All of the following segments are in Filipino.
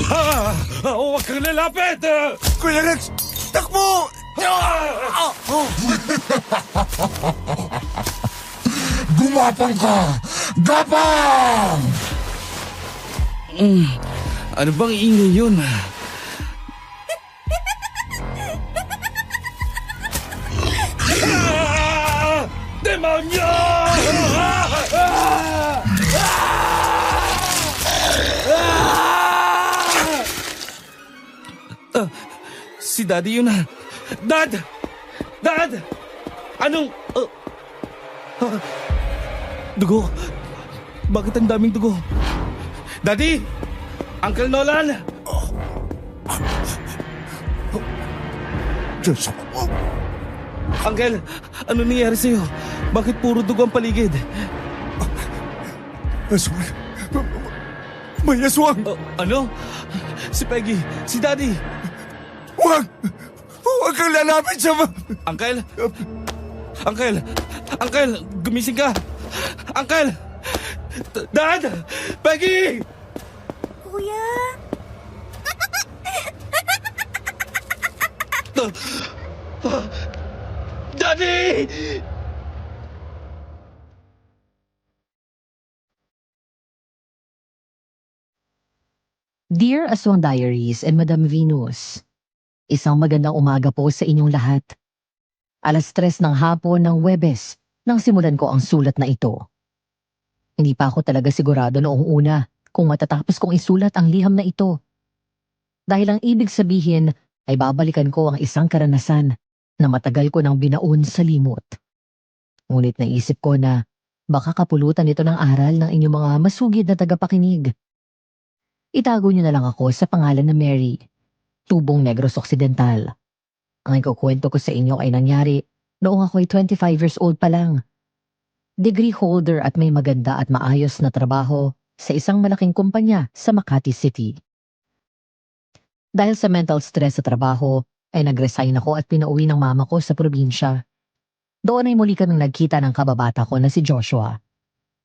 Huwag kang lalapit! Kuya Rex, takbo! Gumapang ka! Gapang! Ano bang ingay yun? Demonyo! Si Daddy yun. Dad! Dad! Anong... dugo? Bakit ang daming dugo? Daddy! Uncle Nolan! Diyos ko. Uncle, ano nangyari sa'yo? Bakit puro dugo ang paligid? Aswang. May aswang. Ano? Si Peggy, si Daddy. Huwag! Huwag kang lalapit sa... Uncle? Uncle! Uncle! Gumising ka! Uncle! Dad! Peggy! Kuya? Daddy! Dear Aswang Diaries and Madam Venus, isang magandang umaga po sa inyong lahat. 3:00 ng hapon ng Huwebes nang simulan ko ang sulat na ito. Hindi pa ako talaga sigurado noong una kung matatapos kong isulat ang liham na ito. Dahil ang ibig sabihin ay babalikan ko ang isang karanasan na matagal ko nang binaon sa limot. Ngunit naisip ko na baka kapulutan ito ng aral ng inyong mga masugid na tagapakinig. Itago niyo na lang ako sa pangalan na Mary, Tubong Negros Occidental. Ang ikukwento ko sa inyo ay nangyari noong ako'y 25 years old pa lang. Degree holder at may maganda at maayos na trabaho sa isang malaking kumpanya sa Makati City. Dahil sa mental stress sa trabaho, ay nag-resign ako at pinauwi ng mama ko sa probinsya. Doon ay muli kaming nagkita ng kababata ko na si Joshua.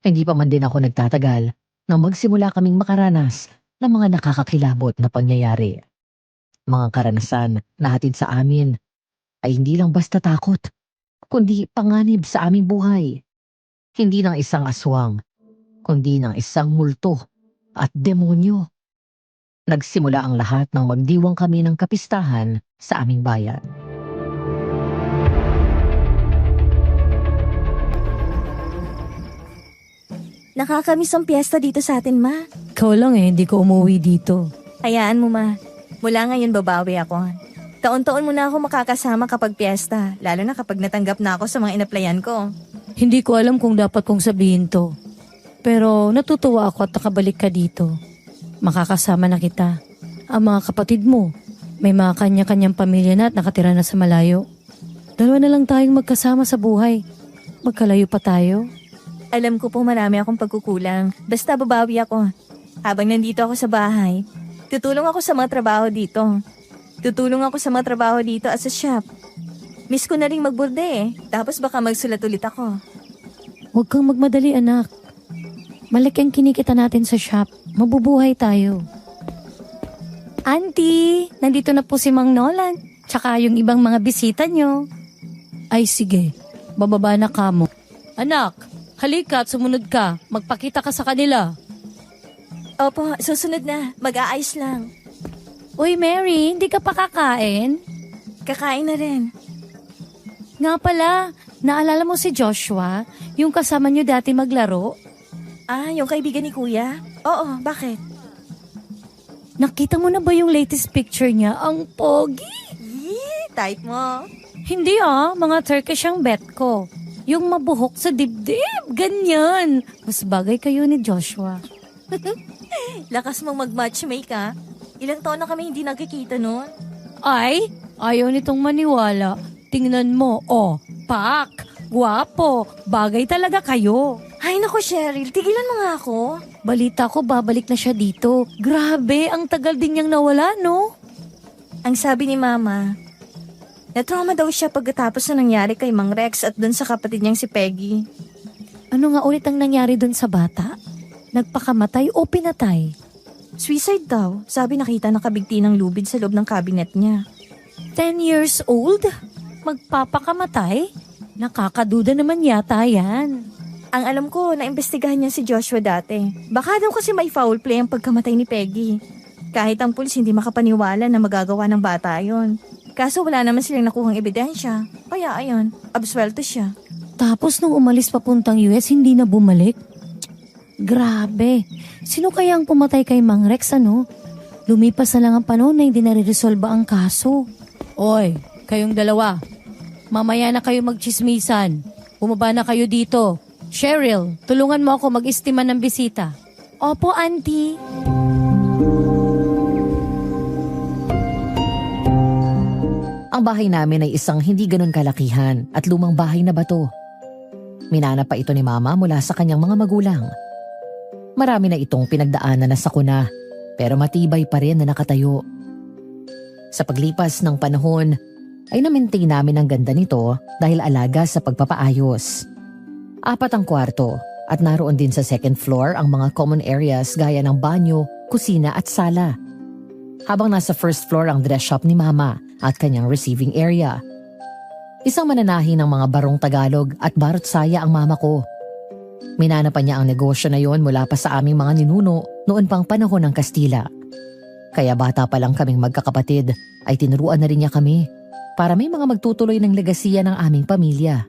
Hindi pa man din ako nagtatagal nang magsimula kaming makaranas ng mga nakakakilabot na pangyayari. Mga karanasan na hatid sa amin ay hindi lang basta takot, kundi panganib sa aming buhay. Hindi ng isang aswang, kundi ng isang multo at demonyo. Nagsimula ang lahat nang magdiwang kami ng kapistahan sa aming bayan. Nakakamiss ang piyesta dito sa atin, Ma. Ikaw lang hindi ko umuwi dito. Hayaan mo, Ma. Mula ngayon babawi ako. Taon-taon mo na ako makakasama kapag piyesta, lalo na kapag natanggap na ako sa mga inaplayan ko. Hindi ko alam kung dapat kong sabihin to. Pero natutuwa ako at nakabalik ka dito. Makakasama na kita. Ang mga kapatid mo, may mga kanya-kanyang pamilya na at nakatira na sa malayo. 2 na lang tayong magkasama sa buhay. Magkalayo pa tayo. Alam ko po marami akong pagkukulang. Basta babawi ako. Habang nandito ako sa bahay, tutulong ako sa mga trabaho dito. Tutulong ako sa mga trabaho dito at sa shop. Miss ko na rin magburde Tapos baka magsulat ulit ako. Huwag kang magmadali, anak. Malaki ang kinikita natin sa shop. Mabubuhay tayo. Auntie, nandito na po si Mang Nolan. Tsaka yung ibang mga bisita nyo. Ay sige, bababa na ka mo. Anak, halika at sumunod ka. Magpakita ka sa kanila. Opo, susunod na. Mag-aayos lang. Uy Mary, hindi ka pa kakain? Kakain na rin. Nga pala, naalala mo si Joshua? Yung kasama niyo dati maglaro? Ah, yung kaibigan ni Kuya? Oo, bakit? Nakita mo na ba yung latest picture niya? Ang pogi! Yee, type mo. Hindi mga Turkish ang bet ko. Yung mabuhok sa dibdib, ganyan. Mas bagay kayo ni Joshua. Lakas mong mag-matchmake Ilang taon na kami hindi nagkikita noon. Ay, ayaw nitong maniwala. Tingnan mo, pak, guwapo, bagay talaga kayo. Ay naku Cheryl, tigilan mo nga ako. Balita ko babalik na siya dito. Grabe, ang tagal din niyang nawala, no? Ang sabi ni Mama, na-trauma daw siya pagkatapos na nangyari kay Mang Rex at dun sa kapatid niyang si Peggy. Ano nga ulit ang nangyari dun sa bata? Nagpakamatay o pinatay? Suicide daw. Sabi nakita nakabigti ng lubid sa loob ng cabinet niya. 10 years old? Magpapakamatay? Nakakaduda naman yata yan. Ang alam ko, naimbestigahan niya si Joshua dati. Baka daw kasi may foul play ang pagkamatay ni Peggy. Kahit ang pulis hindi makapaniwala na magagawa ng bata yon. Kaso wala naman silang nakuhang ebidensya. Kaya ayun, absuelto siya. Tapos nung umalis papuntang US, hindi na bumalik? Grabe. Sino kaya ang pumatay kay Mang Rex, ano? Lumipas na lang ang panahon na hindi nare-resolba ang kaso. Oy, kayong dalawa. Mamaya na kayo magchismisan. Bumaba na kayo dito. Cheryl, tulungan mo ako mag-estima ng bisita. Opo, auntie. Ang bahay namin ay isang hindi ganun kalakihan at lumang bahay na bato. Minana pa ito ni Mama mula sa kanyang mga magulang. Marami na itong pinagdaanan na sakuna, pero matibay pa rin na nakatayo. Sa paglipas ng panahon, ay na-maintain namin ang ganda nito dahil alaga sa pagpapaayos. 4 ang kwarto at naroon din sa second floor ang mga common areas gaya ng banyo, kusina at sala. Habang nasa first floor ang dress shop ni Mama at kanyang receiving area. Isang mananahi ng mga barong Tagalog at barot saya ang mama ko. Minana pa niya ang negosyo na yon mula pa sa aming mga ninuno noon pang panahon ng Kastila. Kaya bata pa lang kaming magkakapatid ay tinuruan na rin niya kami para may mga magtutuloy ng legasiya ng aming pamilya.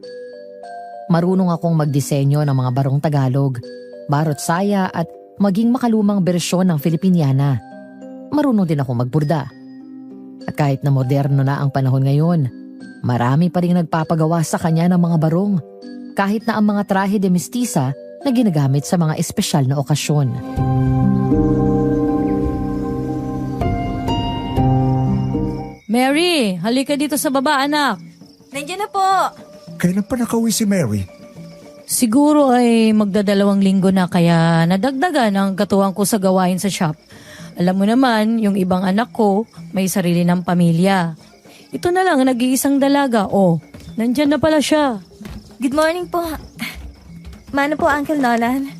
Marunong akong magdisenyo ng mga barong Tagalog, barot saya at maging makalumang bersyon ng Filipiniana. Marunong din akong magburda. At kahit na moderno na ang panahon ngayon, marami pa rin nagpapagawa sa kanya ng mga barong, kahit na ang mga trahe de mestiza na ginagamit sa mga espesyal na okasyon. Mary, halika dito sa baba, anak. Nandiyan na po. Kailan pa nakauwi si Mary? Siguro ay magdadalawang linggo na kaya nadagdagan ang katuwang ko sa gawain sa shop. Alam mo naman, yung ibang anak ko may sarili ng pamilya. Ito na lang, nag-iisang dalaga. Oh, nandyan na pala siya. Good morning po. Mano po, Uncle Nolan?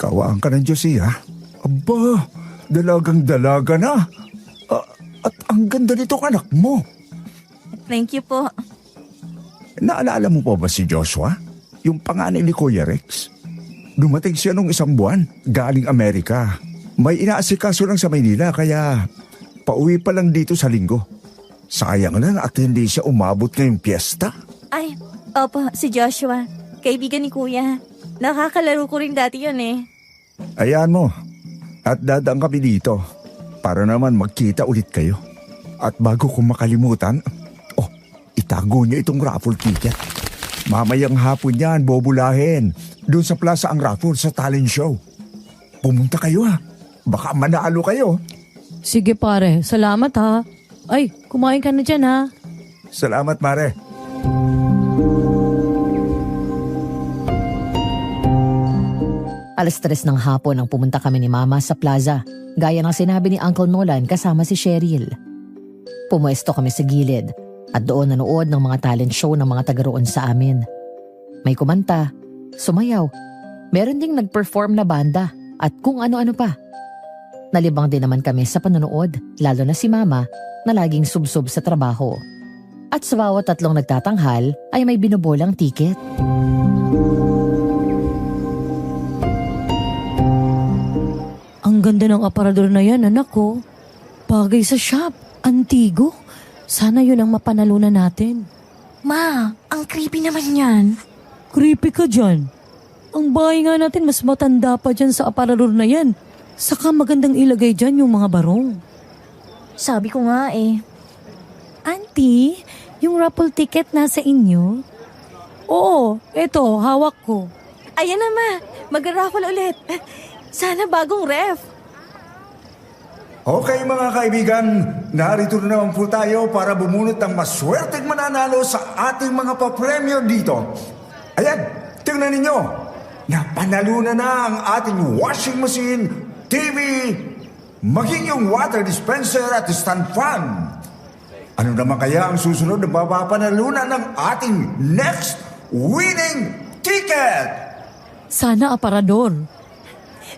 Kawaan ka ng Diyos iya. Aba, dalagang dalaga na. At ang ganda nitong anak mo. Thank you po. Naalala mo pa ba si Joshua? Yung panganay ni Kuya Rex? Dumating siya nung 1 buwan, galing Amerika. May inaasikaso lang sa Maynila kaya pauwi pa lang dito sa linggo. Sayang lang at hindi siya umabot ngayong piyesta. Ay, opo, si Joshua. Kaibigan ni Kuya. Nakakalaro ko rin dati yun eh. Ayan mo. At dadaan kami dito para naman magkita ulit kayo. At bago ko makalimutan, itago niyo itong raffle ticket. Mamayang hapon yan, bobulahin. Doon sa plaza ang raffle sa talent show. Pumunta kayo ha. Baka manalo kayo. Sige pare, salamat ha. Ay, kumain ka na dyan ha. Salamat, Mare. Alas 3 ng hapon nang pumunta kami ni Mama sa plaza, gaya ng sinabi ni Uncle Nolan kasama si Cheryl. Pumuesto kami sa gilid at doon nanood ng mga talent show ng mga taga roon sa amin. May kumanta, sumayaw, meron ding nag-perform na banda at kung ano-ano pa. Nalibang din naman kami sa panonood, lalo na si Mama na laging subsob sa trabaho. At sa bawat 3 nagtatanghal ay may binubolang tiket. Ang ganda ng aparador na yan, anak ko. Bagay sa shop, antigo. Sana yun ang mapanalunan natin. Ma, ang creepy naman yan. Creepy ka dyan. Ang bahay nga natin mas matanda pa dyan sa aparador na yan. Saka magandang ilagay dyan yung mga barong. Sabi ko nga eh. Auntie, yung raffle ticket nasa inyo? Oo, eto, hawak ko. Ayan na ma, mag-raffle ulit. Sana bagong ref. Okay mga kaibigan, narito na naman po tayo para bumunot ng maswerteng mananalo sa ating mga papremyo dito. Ayan, tingnan ninyo. Napanalunan na ang ating washing machine, TV, maging yung water dispenser at stand fan. Ano naman kaya ang susunod na mapapanalunan ng ating next winning ticket? Sana aparador.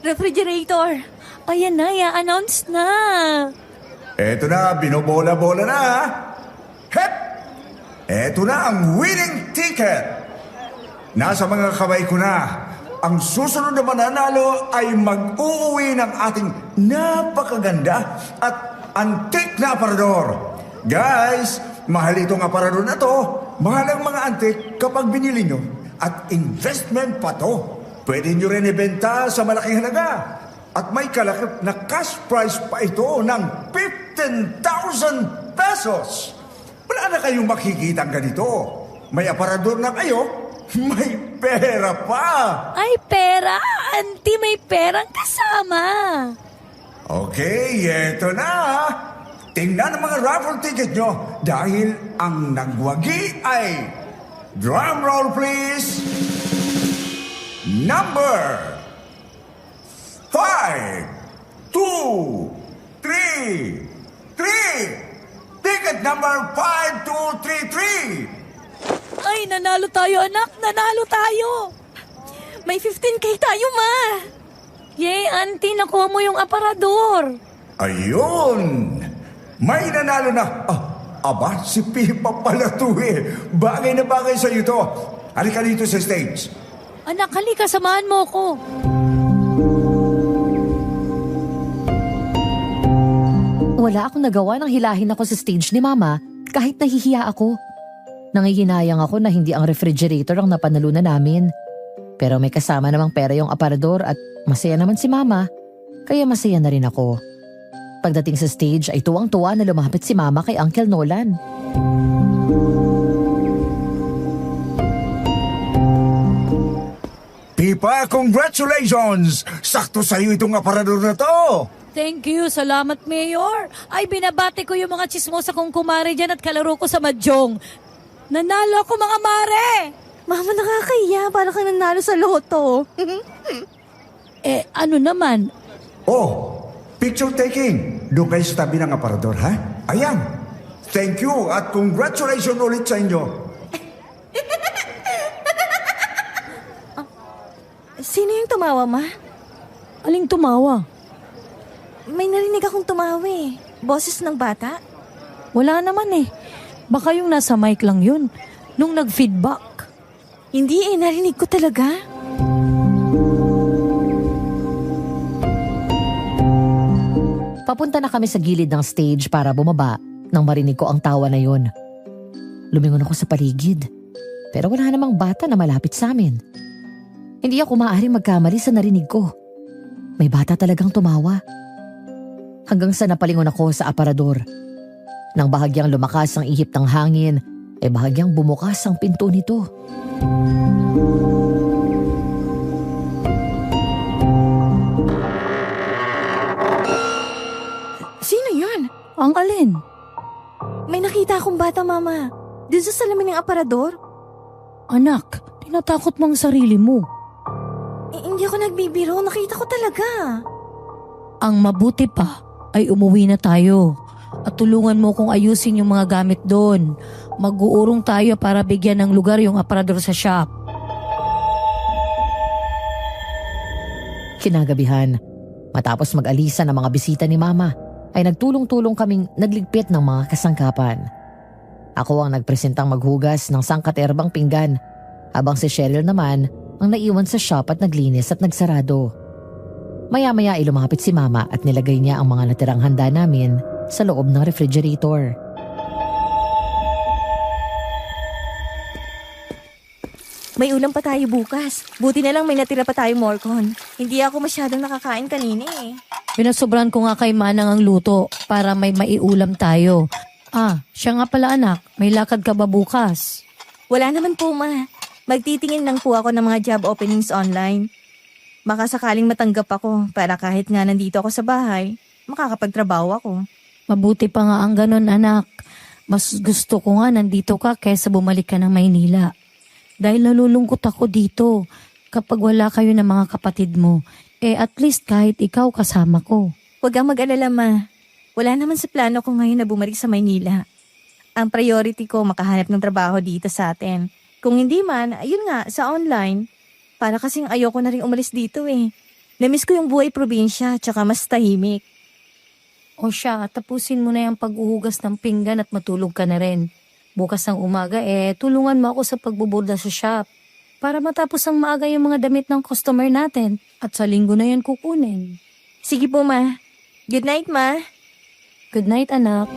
Refrigerator. Ayan na, i-announce na. Eto na, binobola-bola na. Hep! Eto na ang winning ticket. Nasa mga kamay ko na. Ang susunod na mananalo ay mag-uuwi ng ating napakaganda at antik na aparador. Guys, mahal itong aparador na to. Mahal ang mga antik kapag binili nyo. At investment pa to. Pwede nyo rin ibenta sa malaking halaga. At may kalakip na cash price pa ito ng 15,000 pesos. Wala na kayong makikita ganito. May aparador na kayo, may pera pa. Ay, pera! Auntie, may perang kasama. Okay, eto na. Tingnan ang mga raffle ticket nyo dahil ang nagwagi ay, drum roll please, number 5, 2, 3, 3. Ticket number 5233. Ay, nanalo tayo, anak! Nanalo tayo! May 15K tayo, ma! Yay, auntie, nakuha mo yung aparador. Ayun! May nanalo na. Aba, si Pipa pala to eh. Bagay na bagay sa iyo to. Halika dito sa stage. Anak, halika, samahan mo ko. Wala akong nagawa nang hilahin ako sa stage ni Mama kahit nahihiya ako. Nangihinayang ako na hindi ang refrigerator ang napanalunan namin. Pero may kasama namang pera yung aparador at masaya naman si Mama. Kaya masaya na rin ako. Pagdating sa stage ay tuwang-tuwa na lumapit si Mama kay Uncle Nolan. Pipa, congratulations! Sakto sa iyo itong aparador na to. Thank you, salamat, Mayor. Ay, binabati ko yung mga chismosa kong kumare dyan at kalaro ko sa Mahjong. Nanalo ako, mga mare! Mama, nakakahiya. Para kang nanalo sa loto. Ano naman? Oh, picture taking. Doon kayo sa tabi ng aparador, ha? Ayan. Thank you at congratulations ulit sa inyo. Sino yung tumawa, ma? Aling tumawa? May narinig akong tumawi. Boses ng bata? Wala naman eh. Baka yung nasa mic lang yun. Nung nag-feedback. Hindi narinig ko talaga. Papunta na kami sa gilid ng stage para bumaba nang marinig ko ang tawa na yun. Lumingon ako sa paligid. Pero wala namang bata na malapit sa amin. Hindi ako maaaring magkamali sa narinig ko. May bata talagang tumawa. Hanggang sa napalingon ako sa aparador. Nang bahagyang lumakas ang ihip ng hangin, bahagyang bumukas ang pinto nito. Sino yun? Ang alin? May nakita akong bata, mama. Doon sa salamin ng aparador. Anak, tinatakot mo ang sarili mo. Hindi ako nagbibiro. Nakita ko talaga. Ang mabuti pa ay umuwi na tayo. At tulungan mo kong ayusin yung mga gamit doon. Mag-uurong tayo para bigyan ng lugar yung aparador sa shop. Kinagabihan, matapos mag-alisa ng mga bisita ni Mama, ay nagtulong-tulong kaming nagligpit ng mga kasangkapan. Ako ang nagpresentang maghugas ng sangkaterbang pinggan, habang si Cheryl naman ang naiwan sa shop at naglinis at nagsarado. Maya-maya ay lumapit si Mama at nilagay niya ang mga natirang handa namin sa loob ng refrigerator. May ulam pa tayo bukas. Buti na lang may natira pa tayo morcon. Hindi ako masyadong nakakain kanina eh. Pinasobran ko nga kay Manang ang luto para may maiulam tayo. Siya nga pala anak, may lakad ka ba bukas? Wala naman po, ma. Magtitingin lang po ako ng mga job openings online. Baka sakaling matanggap ako para kahit nga nandito ako sa bahay, makakapagtrabaho ako. Mabuti pa nga ang ganon, anak. Mas gusto ko nga nandito ka kaysa bumalik ka ng Maynila. Dahil nalulungkot ako dito kapag wala kayo ng mga kapatid mo. At least kahit ikaw kasama ko. Huwag kang mag-alala, ma. Wala naman sa plano ko ngayon na bumalik sa Maynila. Ang priority ko makahanap ng trabaho dito sa atin. Kung hindi man, ayun nga, sa online. Para kasing ayoko na rin umalis dito eh. Namiss ko yung buhay probinsya, tsaka mas tahimik. O siya, tapusin mo na yung paghuhugas ng pinggan at matulog ka na rin. Bukas ng umaga tulungan mo ako sa pagbuborda sa shop. Para matapos ang maaga yung mga damit ng customer natin. At sa linggo na yan kukunin. Sige po, ma. Good night, ma. Good night, anak.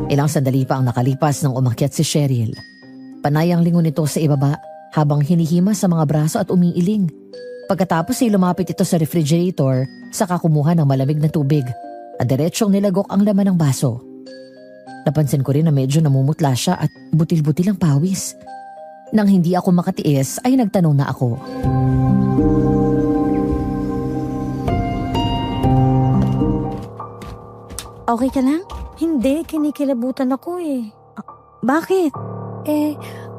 Ilang sandali pa ang nakalipas nang umakyat si Cheryl. Panay ang lingon nito sa ibaba habang hinihima sa mga braso at umiiling. Pagkatapos ay lumapit ito sa refrigerator, saka kumuha ng malamig na tubig at diretsyong nilagok ang laman ng baso. Napansin ko rin na medyo namumutla siya at butil-butil ang pawis. Nang hindi ako makatiis ay nagtanong na ako. Okay ka lang? Hindi, kinikilabutan ako Bakit?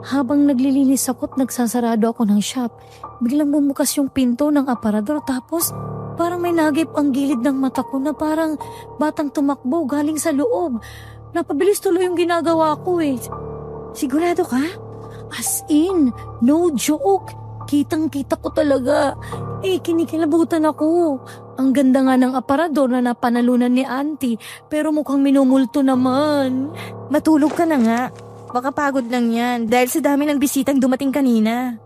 Habang naglilinis ako at nagsasarado ako ng shop, biglang bumukas yung pinto ng aparador tapos parang may nagip ang gilid ng mata ko na parang batang tumakbo galing sa loob. Napabilis tuloy yung ginagawa ko Sigurado ka? As in, no joke. Kitang-kita ko talaga. Kinikilabutan ako. Ang ganda nga ng aparador na napanalunan ni auntie, pero mukhang minumulto naman. Matulog ka na nga. Baka pagod lang yan dahil sa dami ng bisitang dumating kanina.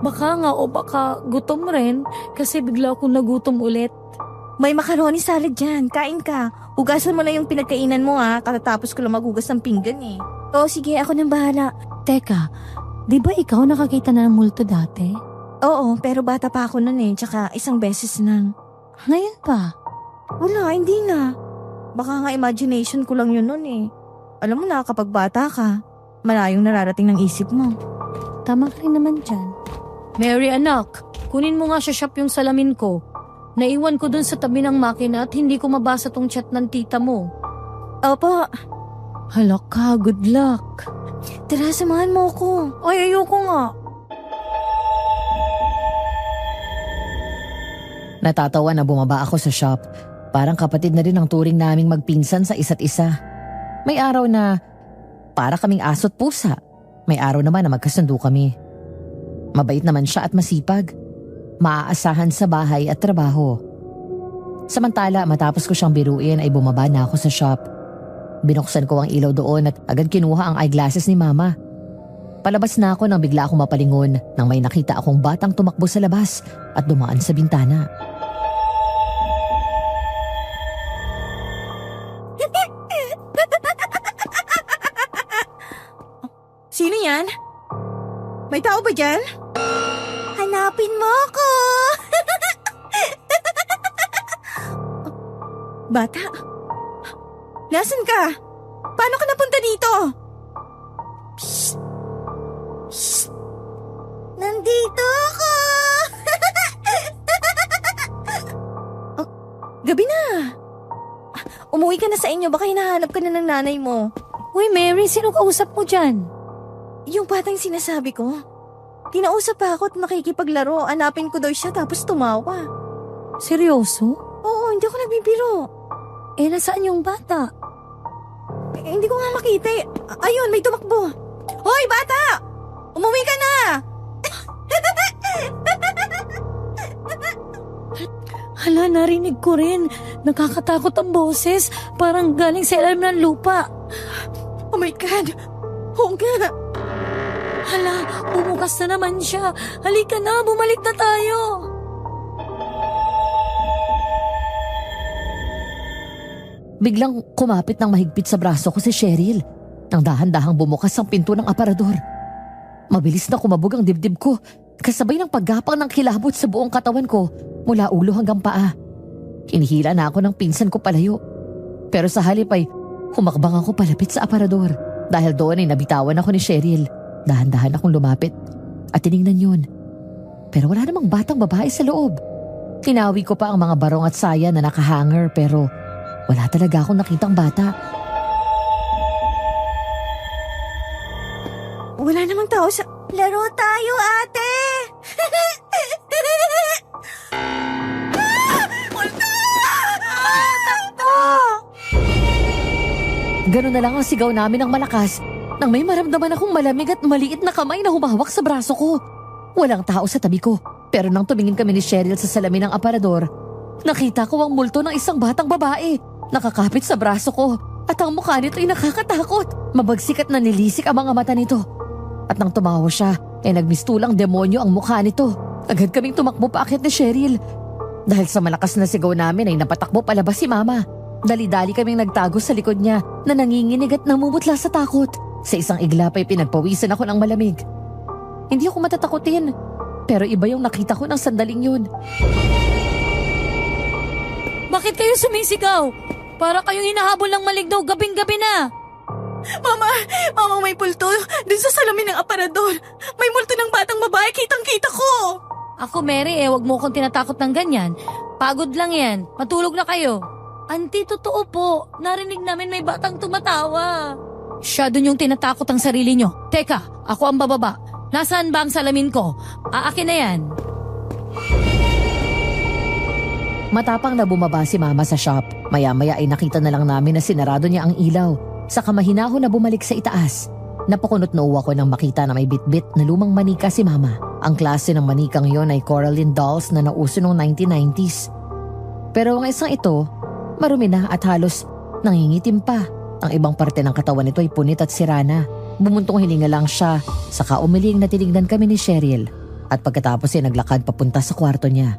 Baka nga o baka gutom rin kasi bigla akong nagutom ulit. May macaroni salad dyan. Kain ka. Hugasan mo na yung pinagkainan mo katatapos ko lang maghugas ng pinggan Oo, sige. Ako nang bahala. Teka, di ba ikaw nakakita na ng multo dati? Oo, pero bata pa ako nun tsaka isang beses lang. Ngayon pa? Wala, hindi na. Baka nga imagination ko lang yun nun Alam mo na kapag bata ka, malayong nararating ng isip mo. Tama ka rin naman dyan. Mary anak, kunin mo nga sa shop yung salamin ko. Naiwan ko dun sa tabi ng makina at hindi ko mabasa tong chat ng tita mo. Opo. Hala ka, good luck. Tara, samahan mo ako. Ay, ayoko nga. Natatawa na bumaba ako sa shop. Parang kapatid na rin ang turing naming magpinsan sa isa't isa. May araw na para kaming aso't pusa. May araw naman na magkasundo kami. Mabait naman siya at masipag. Maaasahan sa bahay at trabaho. Samantala matapos ko siyang biruin ay bumaba na ako sa shop. Binuksan ko ang ilaw doon at agad kinuha ang eyeglasses ni mama. Palabas na ako nang bigla akong mapalingon nang may nakita akong batang tumakbo sa labas at dumaan sa bintana. Sino yan? May tao ba dyan? Hanapin mo ako! Bata? Nasaan ka? Paano ka napunta dito? Psst! Psst! Nandito ako! Gabi na. Umuwi ka na sa inyo, baka hinahanap ka na ng nanay mo. Uy Mary, sino kausap mo dyan? Yung batang sinasabi ko. Kinausap pa ako at makikipaglaro. Hanapin ko daw siya tapos tumawa. Seryoso? Oo, hindi ako nagbibiro. Nasaan yung bata? Hindi ko nga makita Ayun, may tumakbo. Hoy, bata! Umuwi ka na! Hala, narinig ko rin. Nakakatakot ang boses. Parang galing sa ilalim ng lupa. Oh my God! Oo nga! Hala, bumukas na naman siya. Halika na, bumalik na tayo. Biglang kumapit ng mahigpit sa braso ko si Cheryl. Nang dahan-dahang bumukas ang pinto ng aparador. Mabilis na kumabog ang dibdib ko. Kasabay ng paggapang ng kilabot sa buong katawan ko mula ulo hanggang paa. Hinihila na ako ng pinsan ko palayo. Pero sa halip ay humakbang ako palapit sa aparador. Dahil doon ay nabitawan ako ni Cheryl. Dahan-dahan akong lumapit at tinignan yun. Pero wala namang batang babae sa loob. Tinawi ko pa ang mga barong at saya na nakahanger pero wala talaga akong nakitang bata. Wala namang tao sa... Laro tayo, ate! Takbo! Ganun na lang ang sigaw namin ng malakas nang may maramdaman akong malamig at maliit na kamay na humahawak sa braso ko. Walang tao sa tabi ko, pero nang tumingin kami ni Cheryl sa salamin ng aparador, nakita ko ang multo ng isang batang babae, nakakapit sa braso ko, at ang mukha nito ay nakakatakot. Mabagsik at nanilisik ang mga mata nito. At nang tumawa siya, nagmistulang demonyo ang mukha nito. Agad kaming tumakbo paakyat ni Cheryl. Dahil sa malakas na sigaw namin ay napatakbo palabas si Mama. Dali-dali kaming nagtago sa likod niya na nanginginig at namumutla sa takot. Sa isang iglap ay pinagpawisan ako ng malamig. Hindi ako matatakutin, pero iba yung nakita ko ng sandaling yun. Bakit kayo sumisigaw? Para kayong hinahabol ng maligno gabing-gabi na. Mama, may pulto. Dun sa salamin ng aparador. May multo ng batang babae, kitang-kita ko. Ako, Mary, wag mo akong tinatakot ng ganyan. Pagod lang yan. Matulog na kayo. Auntie, totoo po. Narinig namin may batang tumatawa. Siya dun yung tinatakot ang sarili nyo. Teka, ako ang bababa. Nasaan ba ang salamin ko? Aakin na yan. Matapang na bumaba si Mama sa shop. Maya-maya ay nakita na lang namin na sinarado niya ang ilaw. Saka mahinahon na bumalik sa itaas. Napakunot na uwa ko nang makita na may bitbit na lumang manika si Mama. Ang klase ng manikang yon ay Coraline dolls na nauso noong 1990s. Pero ang isang ito, marumi na at halos nangingitim pa. Ang ibang parte ng katawan nito ay punit at sira na. Bumuntong hilinga lang siya, saka umiling na tinignan kami ni Cheryl. At pagkatapos ay naglakad papunta sa kwarto niya.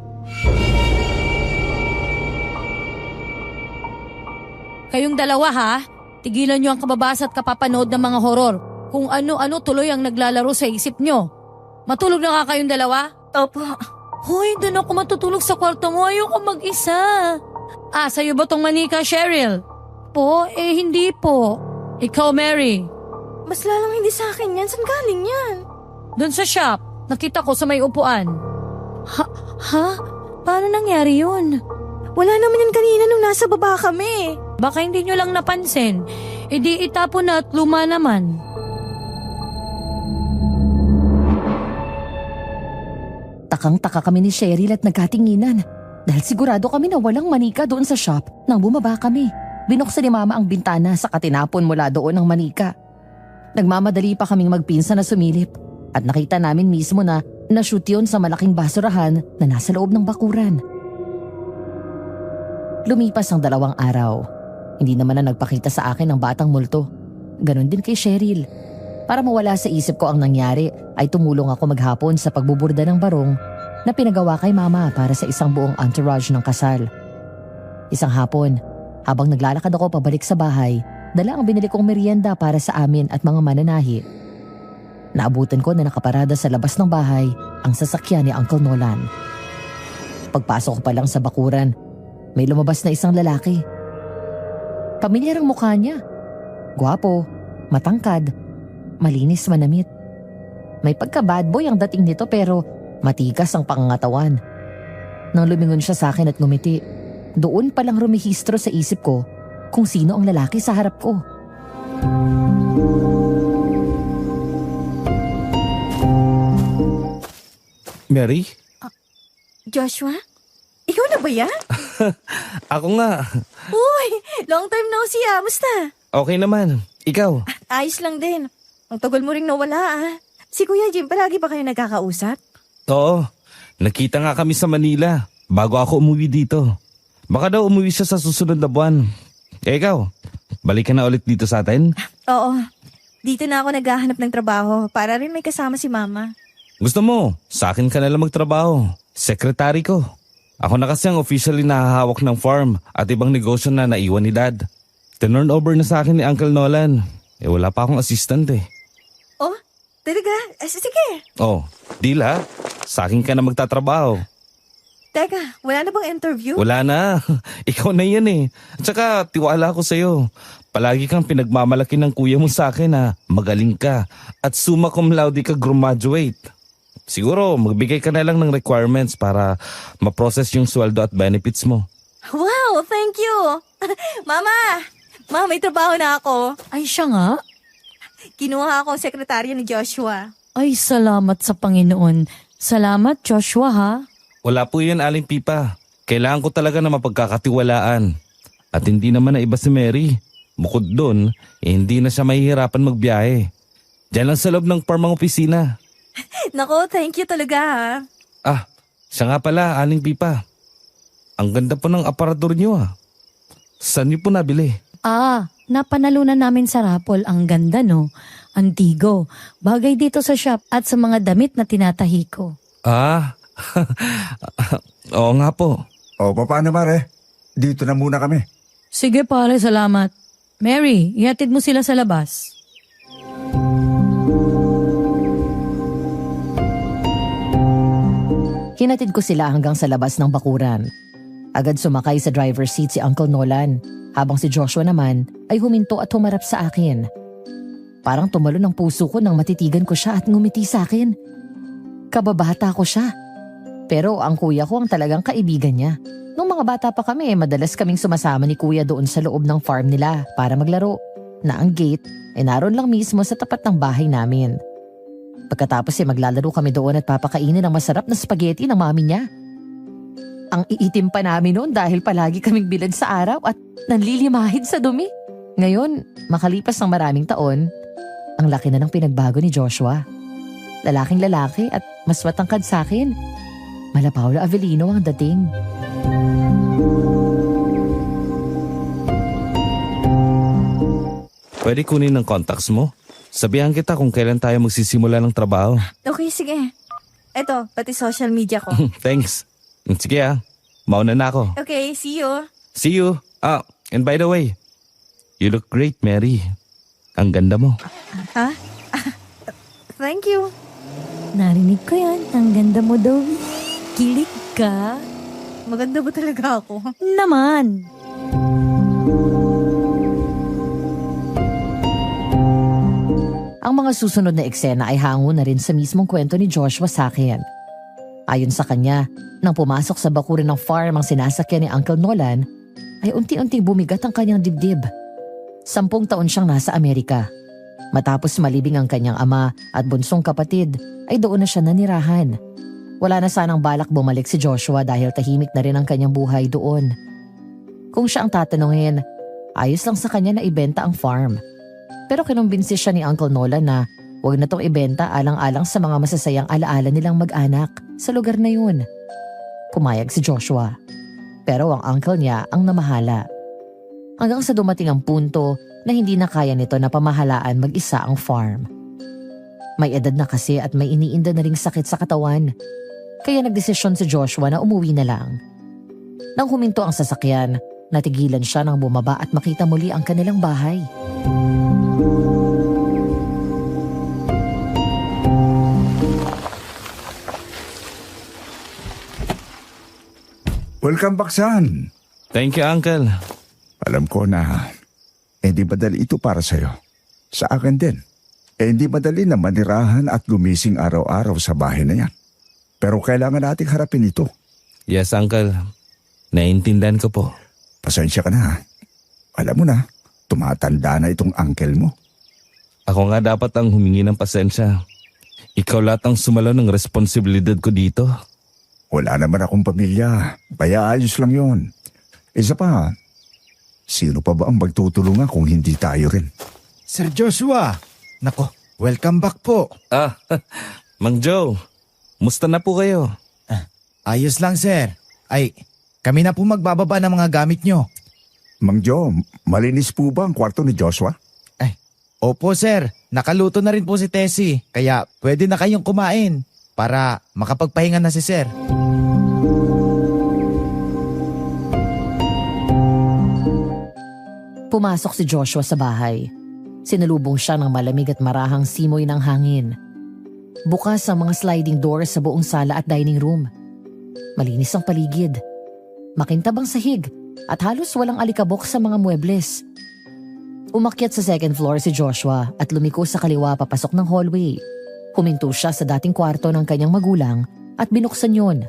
Kayong dalawa ha, tigilan nyo ang kababasa at kapapanood ng mga horor. Kung ano-ano tuloy ang naglalaro sa isip nyo. Matulog na nga kayong dalawa? Opo. Hoy, doon ako matutulog sa kwarto mo. Ayoko mag-isa. Sa'yo ba tong manika, Cheryl? Po, hindi po. Ikaw, Mary. Mas lalong hindi sa akin yan. Saan galing yan? Doon sa shop. Nakita ko sa may upuan. Ha? Paano nangyari yun? Wala naman yan kanina nung nasa baba kami. Baka hindi nyo lang napansin. Di itapon na at luma naman. Takang-taka kami ni Cheryl at nagkatinginan. Dahil sigurado kami na walang manika doon sa shop nang bumaba kami. Binuksan ni Mama ang bintana saka tinapon mula doon ang manika. Nagmamadali pa kaming magpinsa na sumilip at nakita namin mismo na nashoot yun sa malaking basurahan na nasa loob ng bakuran. Lumipas ang 2 araw. Hindi naman na nagpakita sa akin ang batang multo. Ganon din kay Cheryl. Para mawala sa isip ko ang nangyari ay tumulong ako maghapon sa pagbuburda ng barong na pinagawa kay Mama para sa isang buong entourage ng kasal. Isang hapon, habang naglalakad ako pabalik sa bahay, dala ang binili kong merienda para sa amin at mga mananahi. Naabutan ko na nakaparada sa labas ng bahay ang sasakyan ni Uncle Nolan. Pagpasok ko pa lang sa bakuran, may lumabas na isang lalaki. Pamilyar ang mukha niya. Gwapo, matangkad, malinis manamit. May pagka-bad boy ang dating nito pero matikas ang pangangatawan. Nang lumingon siya sa akin at ngumiti, doon palang rumihistro sa isip ko kung sino ang lalaki sa harap ko. Mary? Joshua? Ikaw na ba yan? Ako nga. Uy, long time no see ah. Musta? Okay naman. Ikaw? Ayos lang din. Ang tagal mo ring nawala ah. Si Kuya Jim, palagi ba kayo nagkakausap? Oo. Nakita nga kami sa Manila bago ako umuwi dito. Baka daw umuwi siya sa susunod na buwan. Ikaw, balik ka na ulit dito sa atin? Oo. Dito na ako naghahanap ng trabaho para rin may kasama si Mama. Gusto mo, sa akin ka nalang magtrabaho. Sekretary ko. Ako na kasi ang officially nahahawak ng farm at ibang negosyo na naiwan ni Dad. Turn over na sa akin ni Uncle Nolan. Wala pa akong assistant eh. Oh, talaga? Sige. Oh, deal ha? Sa akin ka na magtatrabaho. Teka, wala na bang interview? Wala na. Ikaw na yan eh. At saka tiwala ko sa'yo. Palagi kang pinagmamalaki ng kuya mo sa akin na magaling ka at summa cum laude ka graduate. Siguro magbigay ka na lang ng requirements para ma-process yung sweldo at benefits mo. Wow, thank you. Mama, may trabaho na ako. Ay, siya nga. Kinuha ako ang sekretarya ni Joshua. Ay, salamat sa Panginoon. Salamat, Joshua, ha? Wala po yan, Aling Pipa. Kailangan ko talaga na mapagkakatiwalaan. At hindi naman na iba si Mary. Bukod doon, hindi na siya mahihirapan magbiyahe. Diyan lang sa loob ng farm ang opisina. Nako, thank you talaga ha. Ah, siya nga pala, Aling Pipa. Ang ganda po ng aparador niyo ah. Saan niyo po nabili? Napanalunan namin sa raffle. Ang ganda, no? Antigo. Bagay dito sa shop at sa mga damit na tinatahi ko. Ah, oo nga po. O, paano Mare? Dito na muna kami. Sige pare, salamat. Mary, ihatid mo sila sa labas. Hinatid ko sila hanggang sa labas ng bakuran. Agad sumakay sa driver's seat si Uncle Nolan, habang si Joshua naman ay huminto at humarap sa akin. Parang tumalo ng puso ko nang matitigan ko siya at ngumiti sa akin. Kababata ko siya. Pero ang kuya ko ang talagang kaibigan niya. Nung mga bata pa kami, madalas kaming sumasama ni kuya doon sa loob ng farm nila para maglaro, na ang gate ay naroon lang mismo sa tapat ng bahay namin. Pagkatapos maglalaro kami doon at papakainin ng masarap na spaghetti ng mami niya. Ang iitim pa namin noon dahil palagi kaming bilad sa araw at nanlilimahid sa dumi. Ngayon, makalipas ng maraming taon, ang laki na ng pinagbago ni Joshua. Lalaking lalaki at mas matangkad sa akin. Mala Paula Avellino ang dating. Pwede kunin ng contacts mo? Sabihan kita kung kailan tayo magsisimula ng trabaho. Okay, sige. Eto, pati social media ko. Thanks. Sige ah, mauna na ako. Okay, see you. See you. And by the way, you look great, Mary. Ang ganda mo. Ha? Thank you. Narinig ko yan. Ang ganda mo daw. Kilig ka. Maganda ba talaga ako? Naman. Ang mga susunod na eksena ay hango na rin sa mismong kwento ni Joshua sa akin. Ayon sa kanya, nang pumasok sa bakuran ng farm ang sinasakyan ni Uncle Nolan, ay unti-unting bumigat ang kanyang dibdib. 10 taon siyang nasa Amerika. Matapos malibing ang kanyang ama at bunsong kapatid, ay doon na siya nanirahan. Wala na sanang balak bumalik si Joshua dahil tahimik na rin ang kanyang buhay doon. Kung siya ang tatanungin, ayos lang sa kanya na ibenta ang farm. Pero kinumbinsi siya ni Uncle Nolan na huwag na tong ibenta alang-alang sa mga masasayang alaala nilang mag-anak sa lugar na yun. Pumayag si Joshua. Pero ang uncle niya ang namahala. Hanggang sa dumating ang punto na hindi na kaya nito na pamahalaan mag-isa ang farm. May edad na kasi at may iniinda na ring sakit sa katawan. Kaya nagdesisyon si Joshua na umuwi na lang. Nang huminto ang sasakyan, natigilan siya nang bumaba at makita muli ang kanilang bahay. Welcome back, son. Thank you, Uncle. Alam ko na hindi madali ito para sa'yo. Sa akin din. Hindi madali na manirahan at gumising araw-araw sa bahay na yan. Pero kailangan nating harapin ito. Yes, Uncle. Naiintindihan ko po. Pasensya ka na. Alam mo na, tumatanda na itong uncle mo. Ako nga dapat ang humingi ng pasensya. Ikaw lahat ang sumalo ng responsibilidad ko dito. Wala naman akong pamilya. Kaya ayos lang yon. Isa pa, sino pa ba ang magtutulungan kung hindi tayo rin? Sir Joshua, nako, welcome back po. Mang Joe, musta na po kayo? Ayos lang sir. Ay, kami na po magbababa ng mga gamit nyo. Mang Joe, malinis po ba ang kwarto ni Joshua? Opo sir, nakaluto na rin po si Tessie, kaya pwede na kayong kumain para makapagpahinga na si sir. Pumasok si Joshua sa bahay. Sinalubong siya ng malamig at marahang simoy ng hangin. Bukas ang mga sliding doors sa buong sala at dining room. Malinis ang paligid. Makintabang sahig at halos walang alikabok sa mga muebles. Umakyat sa second floor si Joshua at lumiko sa kaliwa papasok ng hallway. Huminto siya sa dating kwarto ng kanyang magulang at binuksan yun.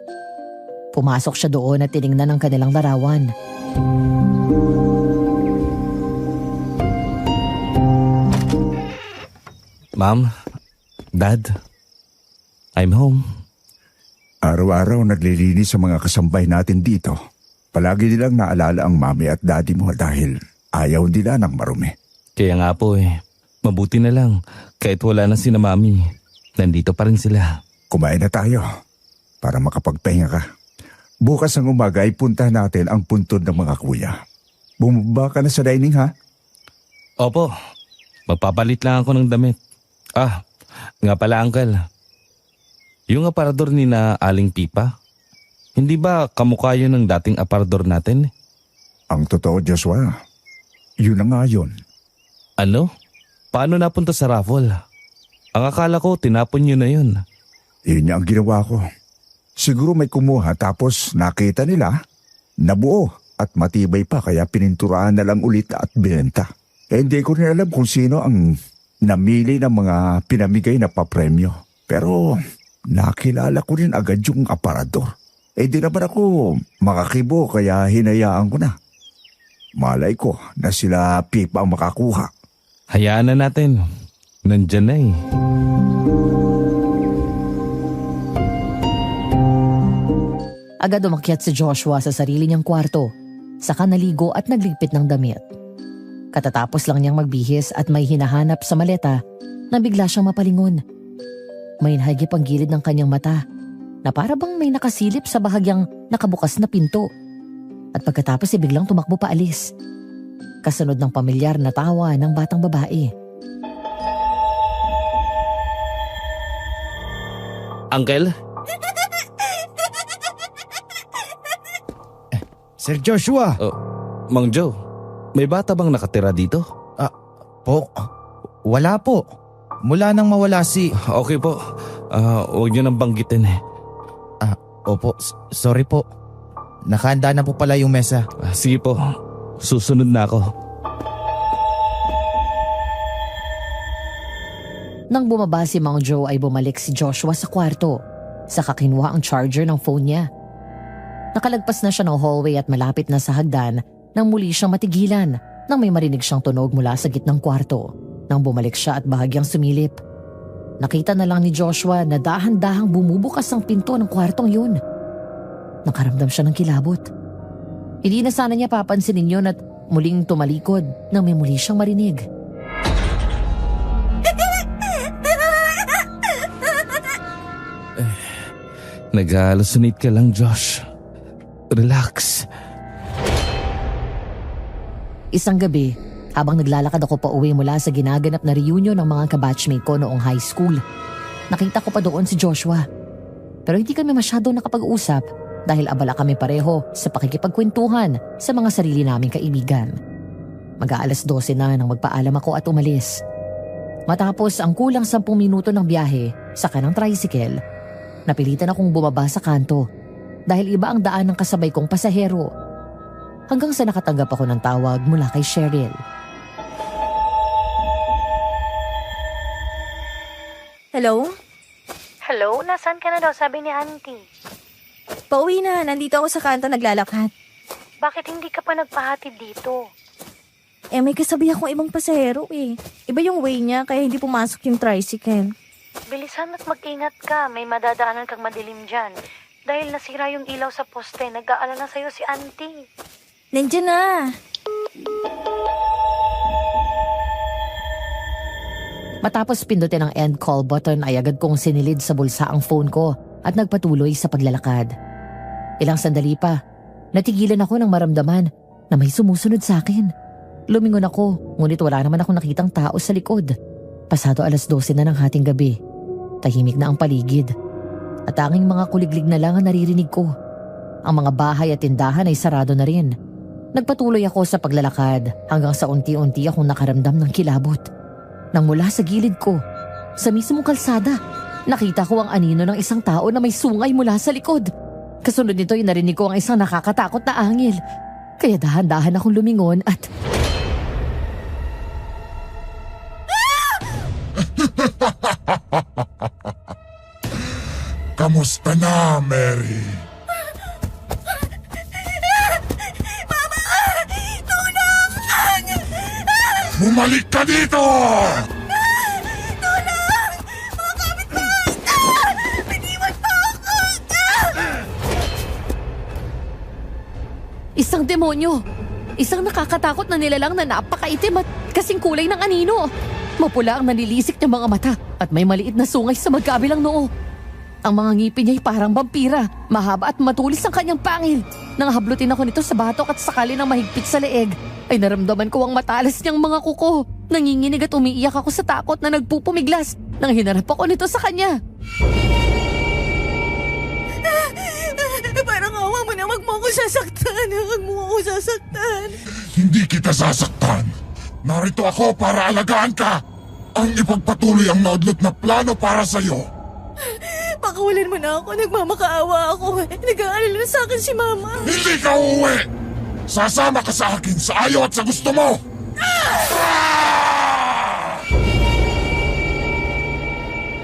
Pumasok siya doon at tiningnan ang kanilang larawan. Ma'am, Dad, I'm home. Araw-araw naglilinis sa mga kasambay natin dito. Palagi nilang naalala ang mami at daddy mo dahil ayaw nila ng marumi. Kaya nga po mabuti na lang kahit wala na sina Mami. Nandito pa rin sila. Kumain na tayo para makapagpahinga ka. Bukas ng umaga ay punta natin ang puntod ng mga kuya. Bumaba ka na sa dining ha? Opo, magpapalit lang ako ng damit. Nga pala Uncle. Yung aparador ni na Aling Pipa, hindi ba kamukha yun ng dating aparador natin? Ang totoo, Joshua, yun na nga yun. Ano? Paano napunta sa raffle? Ang akala ko tinapon nyo na yun. Yun ang ginawa ko. Siguro may kumuha tapos nakita nila, nabuo at matibay pa kaya pininturaan na lang ulit at binenta. Hindi ko rin alam kung sino ang namili ng mga pinamigay na papremyo. Pero nakilala ko rin agad yung aparador. Di naman ako makakibo kaya hinayaan ko na. Malay ko na sila Pipa ang makakuha. Hayaan na natin. Nandyan na Agad umakyat si Joshua sa sarili niyang kwarto, saka naligo at nagligpit ng damit. Katatapos lang niyang magbihis at may hinahanap sa maleta na bigla siyang mapalingon. May nahagip ang gilid ng kanyang mata na para bang may nakasilip sa bahagyang nakabukas na pinto. At pagkatapos biglang tumakbo paalis. Kasunod ng pamilyar na tawa ng batang babae. Uncle? Sir Joshua! Mang Joe, may bata bang nakatira dito? Wala po. Mula nang mawala si... Okay po. Huwag niyo nang banggitin Opo, sorry po. Nakahanda na po pala yung mesa. Sige po. Susunod na ako. Nang bumaba si Mang Joe ay bumalik si Joshua sa kwarto. Saka kinuha ang charger ng phone niya. Nakalagpas na siya ng hallway at malapit na sa hagdan nang muli siyang matigilan nang may marinig siyang tunog mula sa gitnang kwarto. Nang bumalik siya at bahagyang sumilip. Nakita na lang ni Joshua na dahan-dahang bumubukas ang pinto ng kwartong yun. Nakaramdam siya ng kilabot. Hindi na sana niya papansinin yun at muling tumalikod nang may muli siyang marinig. Nag-hallucinate ka lang, Josh. Relax. Isang gabi, habang naglalakad ako pa uwi mula sa ginaganap na reunion ng mga kabatchmate ko noong high school, nakita ko pa doon si Joshua. Pero hindi kami masyado nakapag-usap dahil abala kami pareho sa pakikipagkwentuhan sa mga sarili naming kaibigan. Mag-aalas 12 na nang magpaalam ako at umalis. Matapos ang kulang 10 minuto ng biyahe sa kanang tricycle, napilitan akong bumaba sa kanto dahil iba ang daan ng kasabay kong pasahero. Hanggang sa nakatanggap ako ng tawag mula kay Cheryl. Hello? Hello? Nasaan ka na daw? Sabi ni auntie. Pauwi na. Nandito ako sa kanto naglalakad. Bakit hindi ka pa nagpahatid dito? May kasabi akong ibang pasahero Iba yung way niya kaya hindi pumasok yung tricycle. Bilisan at mag-ingat ka. May madadaanan kang madilim dyan. Dahil nasira yung ilaw sa poste, nag-aalala sa'yo si auntie. Nandiyan na. Matapos pindutin ang end call button ay agad kong sinilid sa bulsa ang phone ko at nagpatuloy sa paglalakad. Ilang sandali pa, natigilan ako nang maramdaman na may sumusunod sa akin. Lumingon ako, ngunit wala naman akong nakitang tao sa likod. Pasado alas 12 na ng hating gabi. Tahimik na ang paligid. At tanging mga kuliglig na lang ang naririnig ko. Ang mga bahay at tindahan ay sarado na rin. Nagpatuloy ako sa paglalakad hanggang sa unti-unti akong nakaramdam ng kilabot. Nang mula sa gilid ko, sa mismong kalsada, nakita ko ang anino ng isang tao na may sungay mula sa likod. Kasunod nito ay narinig ko ang isang nakakatakot na angil. Kaya dahan-dahan akong lumingon at... Kamusta na, Mary? Mama! Tulong! Bumalik ka dito! Tulong! Mga kapitbahay! Biniwan pa ako! Isang demonyo! Isang nakakatakot na nilalang na napakaitim at kasing kulay ng anino. Mapula ang nanilisik niyang mga mata at may maliit na sungay sa magkabilang noo. Ang mga ngipin niya ay parang vampira, mahaba at matulis ang kanyang pangil. Nang hablutin ako nito sa batok at sakali ng mahigpit sa leeg, ay naramdaman ko ang matalas niyang mga kuko. Nanginginig at umiiyak ako sa takot na nagpupumiglas nang hinarap ako nito sa kanya. Parang awa mo na, wag mo ako sasaktan. Wag mo ako sasaktan. Hindi kita sasaktan. Narito ako para alagaan ka. Ang ipagpatuloy ang naudlot na plano para sa'yo. Pakawalan mo na ako. Nagmamakaawa ako. Nag-aalala na sa akin si Mama. Hindi ka uuwi! Sasama ka sa akin sa ayaw at sa gusto mo!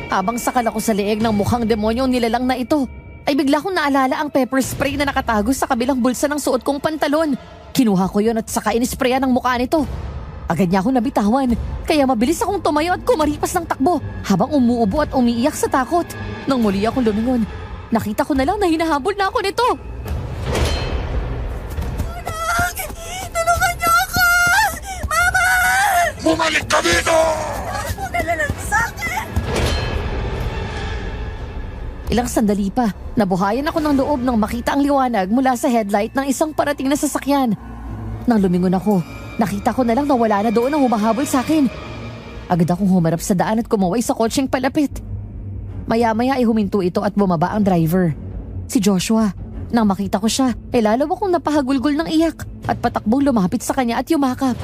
Habang sakal ako sa leeg ng mukhang demonyong nilalang na ito, ay bigla kong naalala ang pepper spray na nakatago sa kabilang bulsa ng suot kong pantalon. Kinuha ko yon at saka inisprayan ang mukha nito. Agad niya ako nabitawan, kaya mabilis akong tumayo at kumaripas ng takbo habang umuubo at umiiyak sa takot. Nang muli akong lumingon, nakita ko na lang na hinahabol na ako nito. Tulungan niyo ako! Mama! Bumalik ka dito! Huwag na lang sa akin! Ilang sandali pa, nabuhayan ako ng loob nang makita ang liwanag mula sa headlight ng isang parating na sasakyan. Nang lumingon ako, nakita ko na lang na wala na doon ang humahabol sa akin. Agad akong humarap sa daan at kumaway sa kotseng palapit. Maya-maya ay huminto ito at bumaba ang driver. Si Joshua. Nang makita ko siya, ay lalo akong napahagulgol ng iyak at patakbong lumapit sa kanya at yumakap.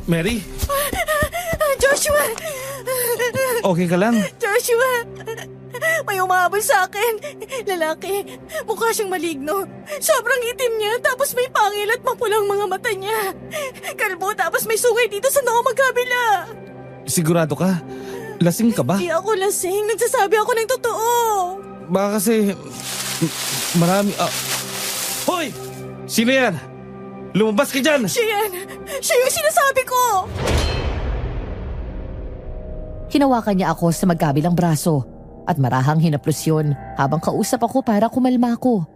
Mary, Joshua! okay ka lang? Joshua! May umahabol sa akin. Lalaki. Mukha siyang maligno. Sobrang itim niya, tapos may pangil at mapulang mga mata niya. Kalbo, tapos may sungay dito sa noo magkabila. Sigurado ka? Lasing ka ba? Di ako lasing. Nagsasabi ako ng totoo. Baka kasi marami... Hoy! Sino yan? Lumabas ka dyan! Siya yan. Siya yung sinasabi ko. Hinawakan niya ako sa magkabilang braso at marahang hinaplos yun habang kausap ako para kumalma ako.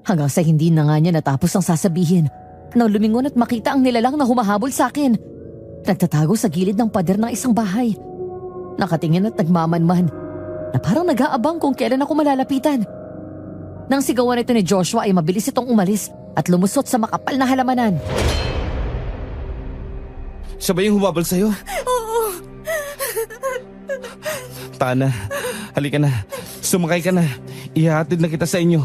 Hanggang sa hindi na nga niya natapos ang sasabihin nang lumingon at makita ang nilalang na humahabol sa akin. Nagtatago sa gilid ng pader ng isang bahay. Nakatingin at nagmamanman na parang nag-aabang kung kailan ako malalapitan. Nang sigawan ito ni Joshua ay mabilis itong umalis at lumusot sa makapal na halamanan. Siya ba yung humabol sa'yo? Oo. Tana, halika na. Sumakay ka na. Ihahatid na kita sa inyo.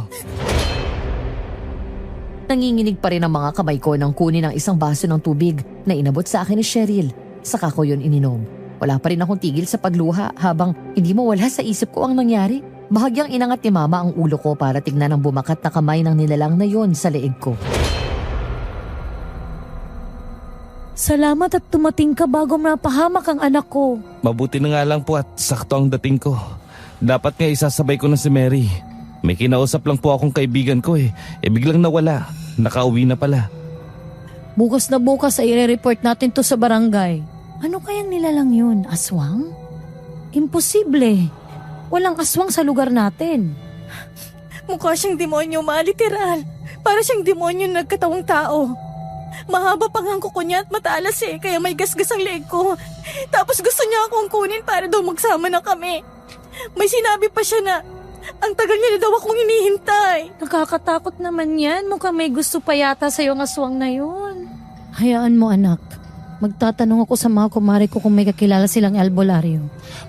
Nanginginig pa rin ang mga kamay ko nang kunin ang isang baso ng tubig na inabot sa akin ni Cheryl. Saka ko yun ininom. Wala pa rin akong tigil sa pagluha habang hindi mawala sa isip ko ang nangyari. Bahagyang inangat ni Mama ang ulo ko para tignan ang bumakat na kamay ng nilalang na yon sa leeg ko. Salamat at tumating ka bago mapahamak ang anak ko. Mabuti na nga lang po at sakto ang dating ko. Dapat nga isasabay ko na si Mary. May kinausap lang po akong kaibigan ko eh. Biglang nawala. Nakauwi na pala. Bukas na bukas ay i-report natin to sa barangay. Ano kayang nilalang yun? Aswang? Imposible. Walang aswang sa lugar natin. Mukha siyang demonyo, literal. Para siyang demonyo na nagkatawang tao. Mahaba pang ang kuko niya at matalas kaya may gasgas ang leeg ko. Tapos gusto niya akong kunin para daw magsama na kami. May sinabi pa siya na ang tagal niya na daw akong hinihintay. Nakakatakot naman yan. Mukhang may gusto pa yata sa'yo ang aswang na yun. Hayaan mo anak. Magtatanong ako sa mga kumari ko kung may kakilala silang albularyo.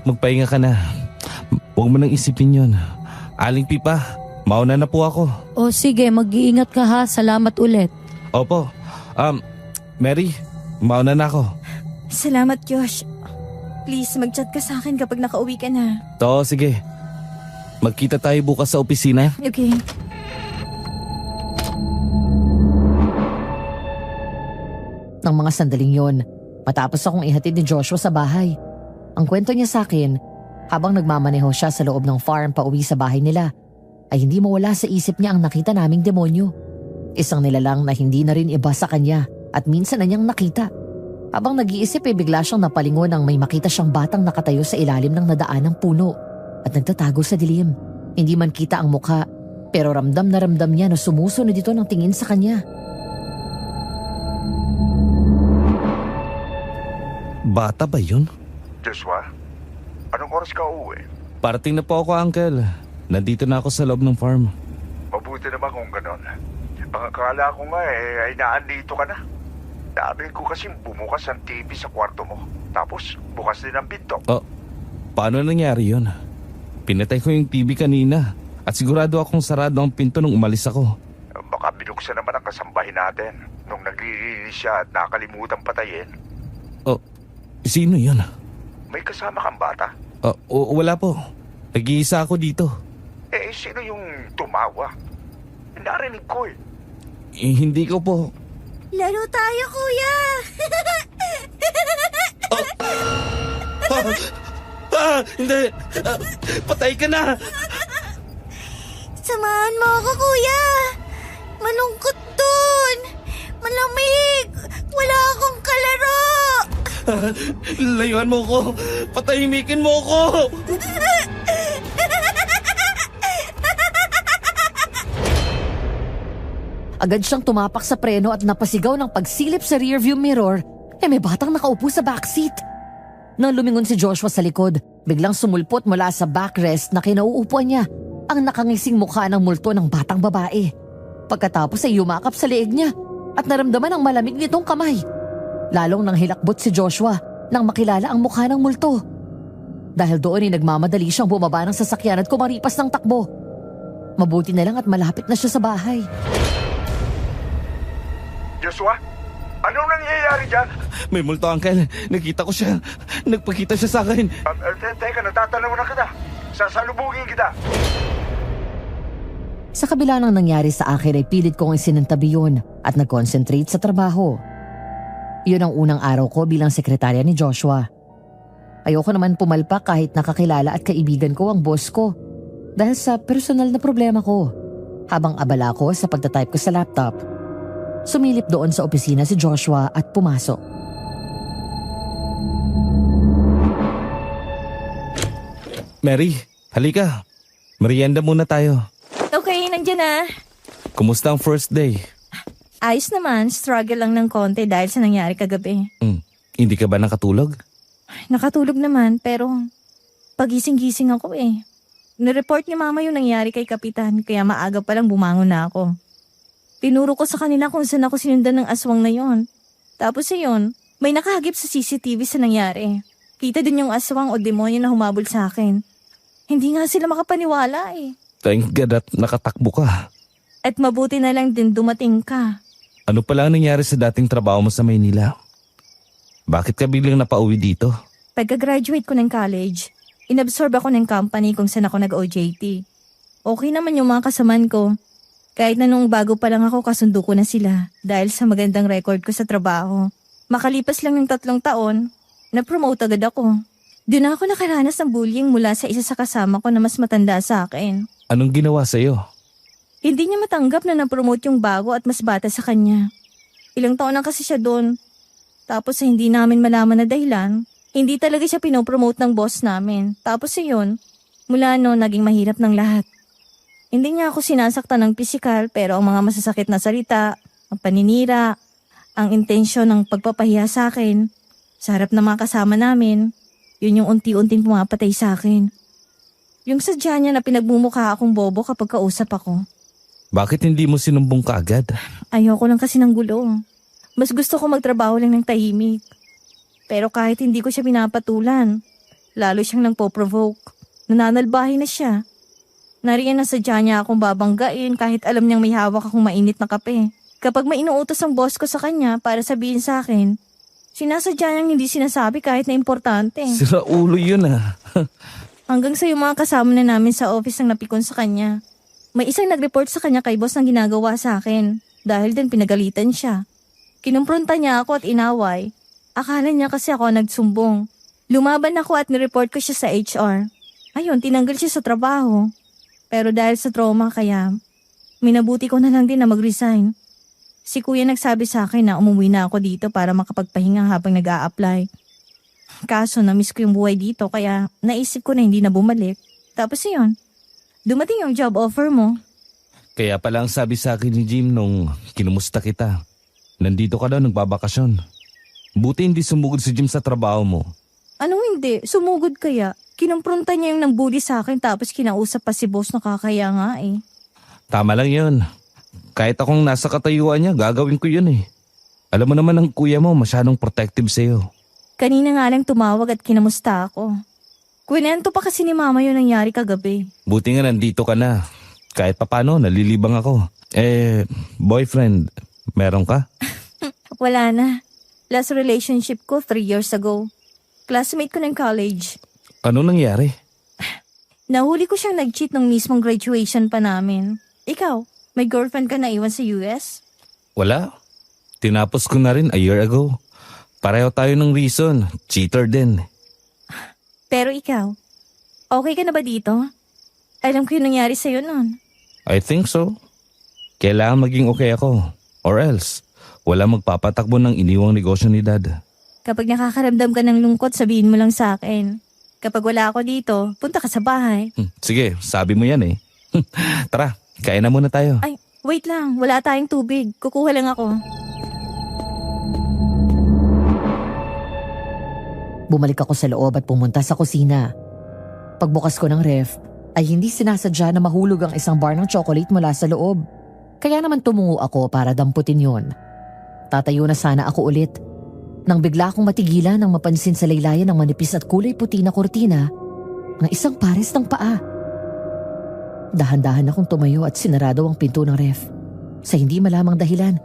Magpahinga ka na. Huwag mo nang isipin yun. Aling Pipa, mauna na po ako. O sige, mag-iingat ka ha. Salamat ulit. Opo. Mary, mauna na ako. Salamat, Josh. Please, mag-chat ka sa akin kapag nakauwi ka na. Oo, sige. Magkita tayo bukas sa opisina. Okay. Nang mga sandaling yon, matapos akong ihatid ni Joshua sa bahay. Ang kwento niya sa akin, habang nagmamaneho siya sa loob ng farm pauwi sa bahay nila, ay hindi mawala sa isip niya ang nakita naming demonyo. Isang nilalang na hindi na rin iba sa kanya at minsan na niyang nakita. Habang nag-iisip bigla siyang napalingon nang may makita siyang batang nakatayo sa ilalim ng nadaanang puno at nagtatago sa dilim. Hindi man kita ang mukha, Pero ramdam na ramdam niya na sumusunod ito ng tingin sa kanya. Bata ba yun? Joshua, anong oras ka uuwi? Parating na po ako, Uncle. Nandito na ako sa loob ng farm. Mabuti naman kung ganon. Ang akala ko nga ay naandito ka na. Sabi ko kasi bumukas ang TV sa kwarto mo. Tapos bukas din ang pinto. Oh, paano nangyari yun? Pinatay ko yung TV kanina. At sigurado akong sarado ang pinto nung umalis ako. Baka binuksan naman ang kasambahin natin nung naglilinis siya at nakalimutan patayin. Oh, sino yun? May kasama kang bata? Wala po. Nag-iisa ako dito. Sino yung tumawa? Narinig ko eh. Hindi ko po. Laro tayo, kuya! Hindi. Patay ka na. Samahan mo ako, kuya! Malungkot dun! Malamig! Wala akong kalaro! Layuan mo ko. Patahimikin mo ko. Agad siyang tumapak sa preno at napasigaw ng pagsilip sa rearview mirror, may batang nakaupo sa backseat. Nang lumingon si Joshua sa likod, biglang sumulpot mula sa backrest na kinauupuan niya ang nakangising mukha ng multo ng batang babae. Pagkatapos ay yumakap sa leeg niya at naramdaman ang malamig nitong kamay. Lalong nang hilakbot si Joshua nang makilala ang mukha ng multo. Dahil doon ay nagmamadali siyang bumaba ng sasakyan at kumaripas ng takbo. Mabuti na lang at malapit na siya sa bahay. Joshua, anong nangyayari dyan? May multo, Uncle. Nakita ko siya. Nagpakita siya sa akin. Teka, natatanaw na kita. Sasalubugin kita. Sa kabila ng nangyari sa akin ay pilit kong isinantabi yun at nag-concentrate sa trabaho. Yun ang unang araw ko bilang sekretarya ni Joshua. Ayoko naman pumalpak kahit nakakilala at kaibigan ko ang boss ko dahil sa personal na problema ko. Habang abala ko sa pagtatype ko sa laptop, sumilip doon sa opisina si Joshua at pumasok. Mary, halika. Merienda muna tayo. Okay, nandiyan na. Kumusta ang first day? Ayos naman, struggle lang ng konti dahil sa nangyari kagabi. Hindi ka ba nakatulog? Nakatulog naman, pero pagising-gising ako eh. Nireport ni mama yung nangyari kay Kapitan, kaya maaga pa lang bumangon na ako. Tinuro ko sa kanila kung saan ako sinundan ng aswang na yon. Tapos yun, may nakahagip sa CCTV sa nangyari. Kita din yung aswang o demonyo na humabol sa akin. Hindi nga sila makapaniwala eh. Thank God at nakatakbo ka. At mabuti na lang din dumating ka. Ano pala ang nangyari sa dating trabaho mo sa Maynila? Bakit ka biglang napauwi dito? Pagka-graduate ko ng college, inabsorb ako ng company kung saan ako nag-OJT. Okay naman yung mga kasaman ko. Kahit na nung bago pa lang ako, kasundo ko na sila dahil sa magandang record ko sa trabaho. Makalipas lang ng 3 taon, na-promote agad ako. Doon ako nakaranas ng bullying mula sa isa sa kasama ko na mas matanda sa akin. Anong ginawa sa'yo? Hindi niya matanggap na na-promote yung bago at mas bata sa kanya. Ilang taon na kasi siya doon. Tapos hindi namin malaman na dahilan, hindi talaga siya pinopromote ng boss namin. Tapos yun, mula noon naging mahirap ng lahat. Hindi niya ako sinasaktan ng pisikal pero ang mga masasakit na salita, ang paninira, ang intensyon ng pagpapahiya sa akin, sa harap ng mga kasama namin, yun yung unti-unting pumapatay sa akin. Yung sadya niya na pinagmumukha akong bobo kapag kausap ako. Bakit hindi mo sinumbong ka agad? Ayoko lang kasi ng gulo. Mas gusto ko magtrabaho lang ng tahimik. Pero kahit hindi ko siya pinapatulan, lalo siyang nagpo-provoke. Nananalbahe na siya. Nariyan na sadya niya akong babanggain kahit alam niyang may hawak akong mainit na kape. Kapag may inuutos ang boss ko sa kanya para sabihin sa akin, sinasadya niyang hindi sinasabi kahit na importante. Sira ulo yun ah. Hanggang sa yung mga kasama na namin sa office ang napikon sa kanya. May isang nag-report sa kanya kay boss ng ginagawa sa akin dahil din pinagalitan siya. Kinumpronta niya ako at inaway. Akala niya kasi ako nagsumbong. Lumaban ako at nireport ko siya sa HR. Ayun, tinanggal siya sa trabaho. Pero dahil sa trauma kaya, minabuti ko na lang din na mag-resign. Si kuya nagsabi sa akin na umuwi na ako dito para makapagpahinga habang nag-a-apply. Kaso na-miss ko yung buhay dito kaya naisip ko na hindi na bumalik. Tapos yun, dumating yung job offer mo. Kaya pala ang sabi sa akin ni Jim nung kinumusta kita. Nandito ka daw nagbabakasyon. Buti hindi sumugod si Jim sa trabaho mo. Anong hindi? Sumugod kaya? Kinumpronta niya yung nang-bully sa akin tapos kinausap pa si boss, nakakaya nga eh. Tama lang yun. Kahit akong nasa katayuan niya, gagawin ko yun eh. Alam mo naman ang kuya mo masyadong protective sa'yo. Kanina nga lang tumawag at kinamusta ako. Kwento pa kasi ni mama yung nangyari kagabi. Buti nga nandito ka na. Kahit papano, nalilibang ako. Boyfriend, meron ka? Wala na. Last relationship ko 3 years ago. Classmate ko ng college. Ano nangyari? Nahuli ko siyang nag-cheat nung mismong graduation pa namin. Ikaw, may girlfriend ka na iwan sa US? Wala. Tinapos ko na rin a year ago. Pareho tayo ng reason. Cheater din. Pero ikaw, okay ka na ba dito? Alam ko yung nangyari sa'yo nun. I think so. Kailangan maging okay ako. Or else, wala magpapatakbo ng iniwang negosyo ni Dad. Kapag nakakaramdam ka ng lungkot, sabihin mo lang sa akin. Kapag wala ako dito, punta ka sa bahay. Sige, sabi mo yan eh. Tara, kain na muna tayo. Ay, wait lang. Wala tayong tubig. Kukuha lang ako. Bumalik ako sa loob at pumunta sa kusina. Pagbukas ko ng ref, ay hindi sinasadya na mahulog ang isang bar ng chocolate mula sa loob. Kaya naman tumungo ako para damputin yon. Tatayo na sana ako ulit. Nang bigla akong matigilan nang mapansin sa laylayan ng manipis at kulay puti na kortina ang isang pares ng paa. Dahan-dahan akong tumayo at sinarado ang pinto ng ref. Sa hindi malamang dahilan,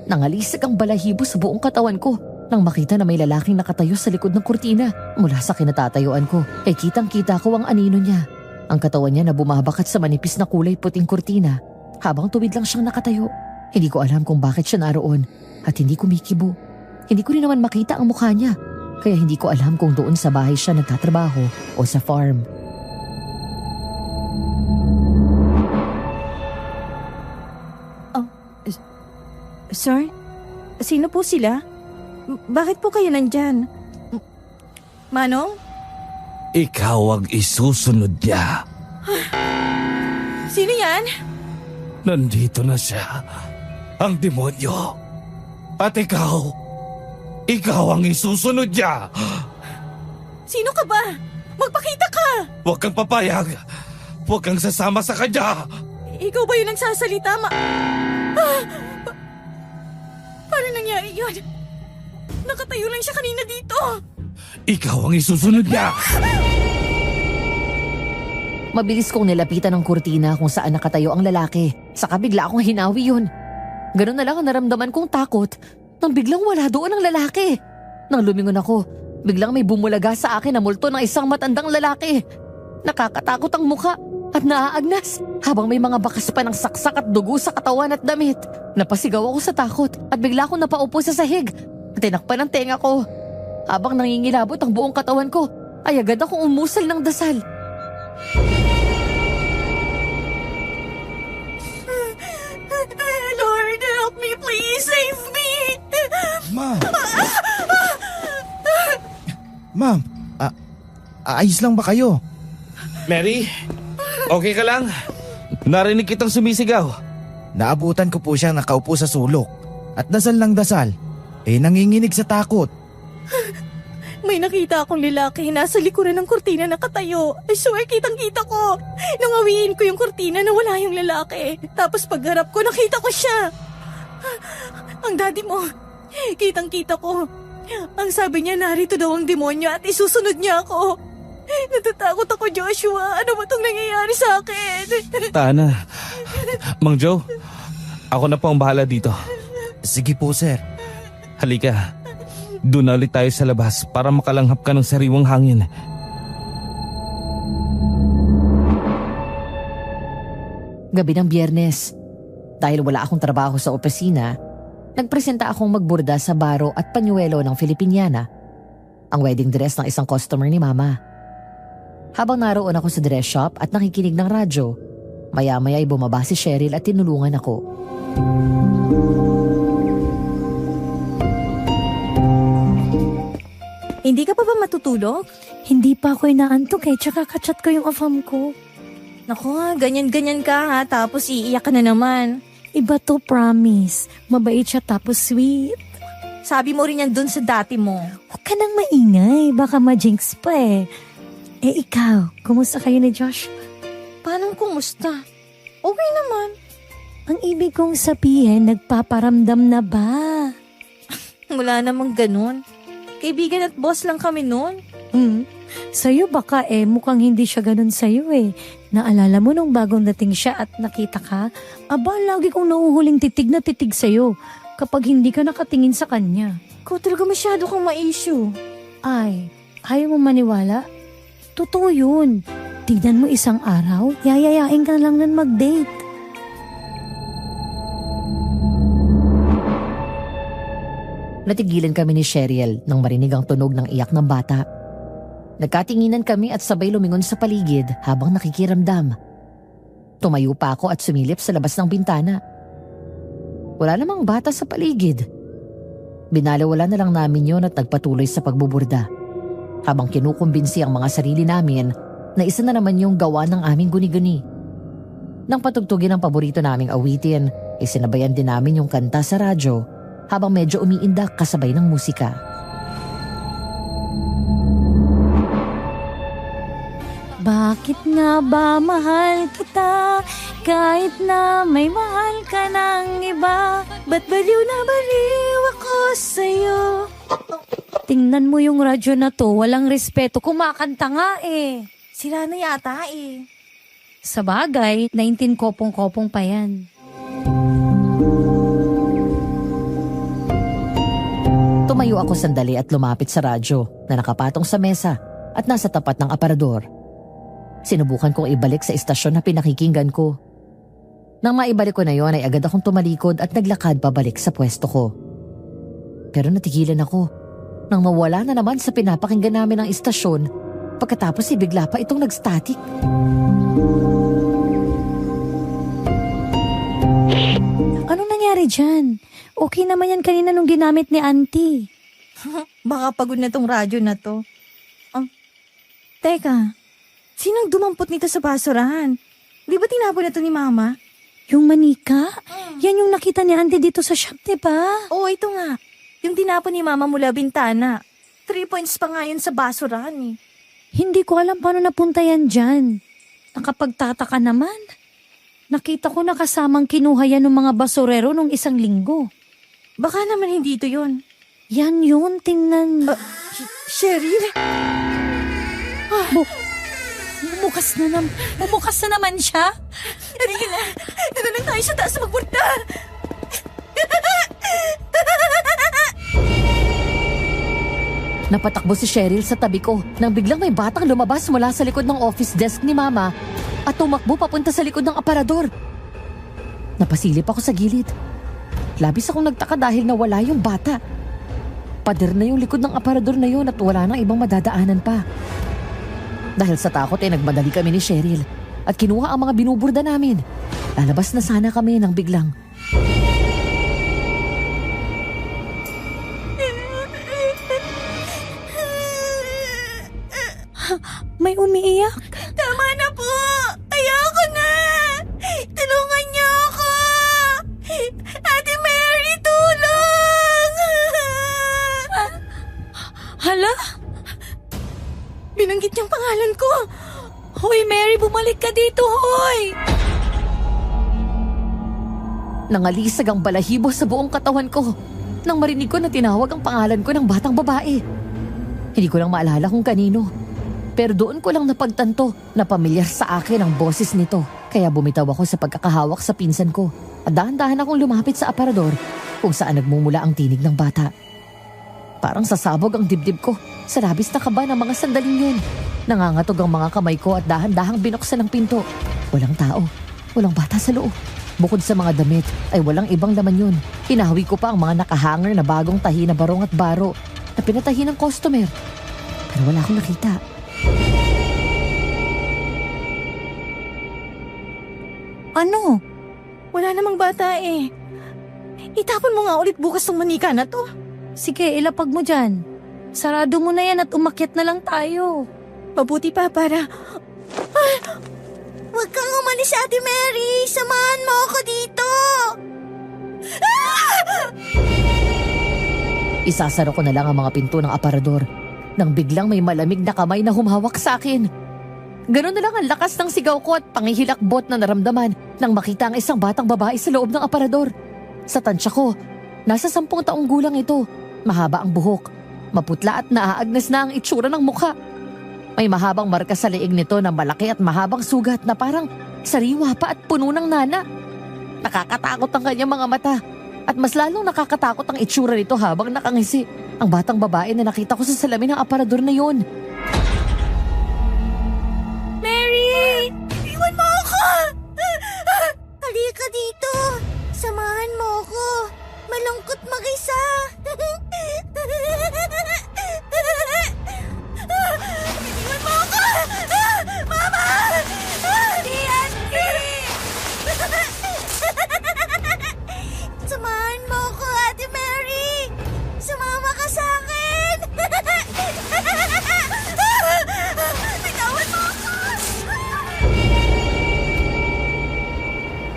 nangalisig ang balahibo sa buong katawan ko. Nang makita na may lalaking nakatayo sa likod ng kurtina mula sa kinatatayuan ko, ay kitang-kita ko ang anino niya. Ang katawan niya na bumabakat sa manipis na kulay puting kurtina habang tuwid lang siyang nakatayo. Hindi ko alam kung bakit siya naroon at hindi kumikibo. Hindi ko rin naman makita ang mukha niya, kaya hindi ko alam kung doon sa bahay siya nagtatrabaho o sa farm. Sir, sino po sila? Bakit po kayo nandyan? Manong? Ikaw ang isusunod niya. Sino yan? Nandito na siya. Ang demonyo. At ikaw ang isusunod niya. Sino ka ba? Magpakita ka! Huwag kang papayag. Huwag kang sasama sa kanya. Ikaw ba yung nagsasalita? Paano nangyari yun? Nakatayo lang siya kanina dito. Ikaw ang isusunod niya. Mabilis kong nilapitan ng kurtina kung saan nakatayo ang lalaki. Saka bigla akong hinawi yun. Ganun na lang ang naramdaman kong takot nang biglang wala doon ang lalaki. Nang lumingon ako, biglang may bumulaga sa akin na multo ng isang matandang lalaki. Nakakatakot ang mukha at naaagnas habang may mga bakas pa ng saksak at dugo sa katawan at damit. Napasigaw ako sa takot at bigla akong napaupo sa sahig. Tinakpan ang tenga ko. Habang nangingilabot ang buong katawan ko, ay agad akong umusal ng dasal. Lord, help me, please save me! Ma'am, ayos lang ba kayo? Mary, okay ka lang? Narinig kitang sumisigaw. Naabutan ko po siyang nakaupo sa sulok at dasal ng dasal. Nanginginig sa takot. May nakita akong lalaki nasa likuran ng kurtina nakatayo. I swear, kitang-kita ko. Nung awiin ko yung kurtina, nawala yung lalaki. Tapos pagharap ko, nakita ko siya. Ang daddy mo, kitang-kita ko. Ang sabi niya, narito daw ang demonyo at isusunod niya ako. Natatakot ako, Joshua. Ano ba itong nangyayari sa akin? Tana. Mang Joe, ako na po ang bahala dito. Sige po, sir. Halika. Doon na ulit tayo sa labas para makalanghap ka ng sariwang hangin. Gabi ng Biyernes. Dahil wala akong trabaho sa opisina, nagpresenta akong magburda sa baro at panyuelo ng Filipiniana, ang wedding dress ng isang customer ni Mama. Habang naroon ako sa dress shop at nakikinig ng radyo, maya-maya ay bumaba si Cheryl at tinulungan ako. Hindi ka pa ba matutulog? Hindi pa ako inaantok tsaka kachat ko yung afam ko. Naku nga, ganyan-ganyan ka ha, tapos iiyak ka na naman. Iba to, promise. Mabait siya tapos sweet. Sabi mo rin yan dun sa dati mo. Huwag ka nang maingay, baka ma-jinx pa eh. Eh ikaw, kumusta kayo ni Josh? Paano kumusta? Okay naman. Ang ibig kong sabihin, nagpaparamdam na ba? Wala namang ganun. Kaibigan at boss lang kami nun. Sa'yo baka mukhang hindi siya ganun sa'yo eh. Naalala mo nung bagong dating siya at nakita ka? Aba, lagi kong nauhuling titig na titig sa'yo kapag hindi ka nakatingin sa kanya. Ikaw talaga masyado kang ma-issue. Ay, ayaw mo maniwala? Totoo yun. Tignan mo isang araw, yayayain ka lang nun mag-date. Natigilan kami ni Cheryl nang marinig ang tunog ng iyak ng bata. Nagkatinginan kami at sabay lumingon sa paligid habang nakikiramdam. Tumayo pa ako at sumilip sa labas ng bintana. Wala namang bata sa paligid. Binalawala na lang namin yon at nagpatuloy sa pagbuburda. Habang kinukumbinsi ang mga sarili namin na isa na naman yung gawa ng aming guni-guni. Nang patugtugin ang paborito naming awitin, isinabayan din namin yung kanta sa radyo habang medyo umiindak kasabay ng musika. Bakit nga ba mahal kita kahit na may mahal ka ng iba? Ba't baliw na baliw ako sa'yo? Tingnan mo yung radyo na to, walang respeto, kumakanta nga eh. Sira na yata eh. Sa bagay, 19 kopong-kopong pa yan. Tumayo ako sandali at lumapit sa radyo na nakapatong sa mesa at nasa tapat ng aparador. Sinubukan kong ibalik sa istasyon na pinakikinggan ko. Nang maibalik ko na yon ay agad akong tumalikod at naglakad pabalik sa pwesto ko. Pero natigilan ako nang mawala na naman sa pinapakinggan namin ng istasyon pagkatapos bigla pa itong nag-static. Anong nangyari dyan? Okay naman yan kanina nung ginamit ni auntie. Baka pagod na tong radyo na to. Teka, sinong dumampot nito sa basurahan? Di ba tinapon na to ni Mama? Yung manika? Yan yung nakita ni auntie dito sa shop, diba? Oo, ito nga. Yung tinapon ni Mama mula bintana. 3 points pa nga yun sa basurahan eh. Hindi ko alam paano napunta yan dyan. Nakapagtataka naman. Nakita ko nakasamang kinuha yan ng mga basurero nung isang linggo. Baka naman hindi ito yun. Yan yun, tingnan. Cheryl? Bumukas na naman siya. Halika na. Doon lang tayo sa taas magpunta. Napatakbo si Cheryl sa tabi ko nang biglang may batang lumabas mula sa likod ng office desk ni Mama at tumakbo papunta sa likod ng aparador. Napasilip ako sa gilid. Labis akong nagtaka dahil nawala yung bata. Pader na yung likod ng aparador na yun at wala nang ibang madadaanan pa. Dahil sa takot nagmadali kami ni Cheryl at kinuha ang mga binuburda namin. Lalabas na sana kami nang biglang May umiiyak. Tama na po. Ayoko na. Tulungan niyo ako. Ate Mary, tulong. Hala? Binanggit niyang pangalan ko. Hoy, Mary, bumalik ka dito, hoy! Nangalisag ang balahibo sa buong katawan ko nang marinig ko na tinawag ang pangalan ko ng batang babae. Hindi ko lang maalala kung kanino. Pero doon ko lang napagtanto na pamilyar sa akin ang boses nito. Kaya bumitaw ako sa pagkakahawak sa pinsan ko at dahan-dahan akong lumapit sa aparador kung saan nagmumula ang tinig ng bata. Parang sasabog ang dibdib ko sa labis na kaba ng mga sandaling yun. Nangangatog ang mga kamay ko at dahan-dahang binuksan ang pinto. Walang tao, walang bata sa loob. Bukod sa mga damit ay walang ibang laman yun. Hinahawi ko pa ang mga nakahanger na bagong tahi na barong at baro na pinatahi ng customer. Pero wala akong nakita. Ano? Wala namang bata eh. Itapon mo nga ulit bukas ng manika na to. Sige, ilapag mo dyan. Sarado mo na yan at umakyat na lang tayo. Mabuti pa para... Huwag kang umalis, Ate Mary. Samahan mo ako dito. Isasara ko na lang ang mga pinto ng aparador nang biglang may malamig na kamay na humawak sa akin. Ganun na lang ang lakas ng sigaw ko at pangihilakbot na naramdaman nang makita ang isang batang babae sa loob ng aparador. Sa tansya ko, nasa 10 taong gulang ito. Mahaba ang buhok, maputla at naaagnas na ang itsura ng mukha. May mahabang marka sa leeg nito na malaki at mahabang sugat na parang sariwa pa at puno ng nana. Nakakatakot ang kanyang mga mata at mas lalong nakakatakot ang itsura nito habang nakangisi ang batang babae na nakita ko sa salamin ng aparador na yon. Mary! Iwan mo ako! Halika dito. Samahan mo ako. Malungkot mag-isa. Iwan mo ako! Mama! Auntie! Samahan mo ako, Ate Mary! Sumama ka sa akin! Bitawan mo ako!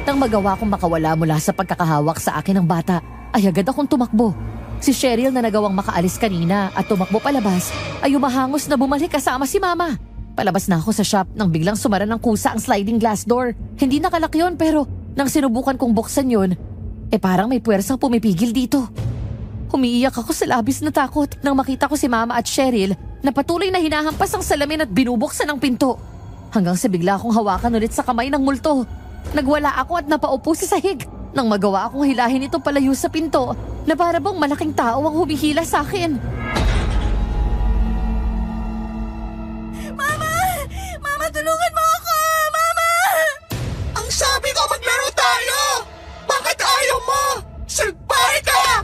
Nang magawa kong makawala mula sa pagkakahawak sa akin ng bata, ay agad akong tumakbo. Si Cheryl na nagawang makaalis kanina at tumakbo palabas ay umahangos na bumalik kasama si Mama. Palabas na ako sa shop nang biglang sumara ng kusa ang sliding glass door. Hindi nakalak yun pero nang sinubukan kong buksan yun, parang may puwersang pumipigil dito. Umiiyak ako sa labis na takot nang makita ko si Mama at Cheryl na patuloy na hinahampas ang salamin at binubuksan ang pinto. Hanggang sa bigla akong hawakan ulit sa kamay ng multo. Nagwala ako at napaupo sa sahig nang magawa akong hilahin ito palayo sa pinto na para bang malaking tao ang humihila sa akin. Mama! Mama, tulungan mo ako! Mama! Ang sabi ko maglaro tayo! Bakit ayaw mo? Silbahe ka!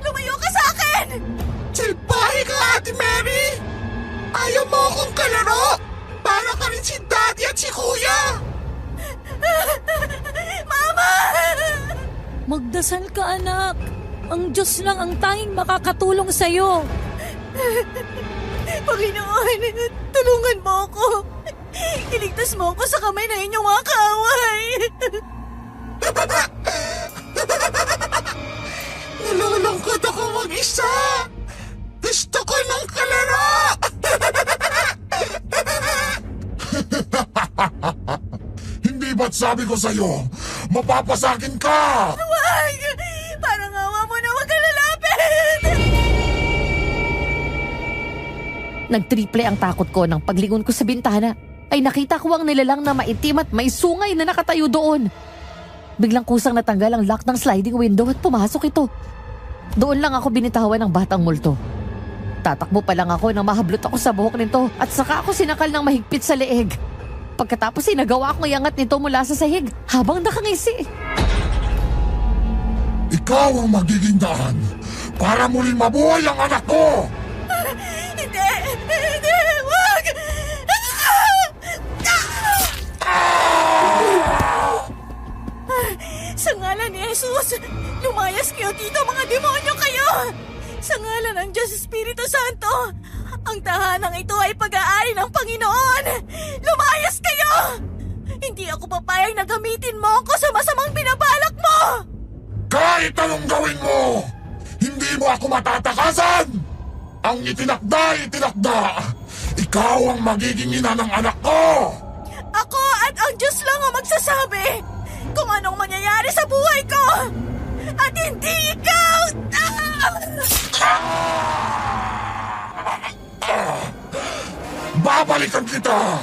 Lumayo ka sa akin! Silbahe ka, Ate Mary! Ayaw mo akong kalaro! Para ka rin si Daddy at si Kuya! Mama! Magdasal ka, anak. Ang Diyos lang ang tanging makakatulong sa'yo. Panginoon, tulungan mo ako. Iligtas mo ako sa kamay ng inyong mga kaaway. Nalulungkot ako mag-isa! Gusto ko ng kalaro! Hindi ba't sabi ko sa'yo, mapapasakin ka! Wag! Parang awa mo na wag ka lalapit! Nagtriple ang takot ko nang paglingon ko sa bintana ay nakita ko ang nilalang na maitim at may sungay na nakatayo doon. Biglang kusang natanggal ang lock ng sliding window at pumasok ito. Doon lang ako binitawan ng batang multo. Tatakbo pa lang ako nang mahablot ako sa buhok nito at saka ako sinakal ng mahigpit sa leeg. Pagkatapos ay nagawa akong iangat nito mula sa sahig habang nakangisi. Ikaw ang magiging daan para muling mabuhay ang anak ko! Hindi! Hindi! Wag! Sa ngalan ni Jesus, lumayas kayo dito mga demonyo kayo! Sa ngalan ng Diyos Espiritu Santo, ang tahanang ito ay pag-aari ng Panginoon! Lumayas kayo! Hindi ako papayag na gamitin mo ako sa masamang binabalak mo! Kahit anong gawin mo, hindi mo ako matatakasan! Ang itinakda! Ikaw ang magiging ina ng anak ko! Ako at ang Diyos lang ang magsasabi kung anong mangyayari sa buhay ko! At hindi ikaw! Babalikan kita!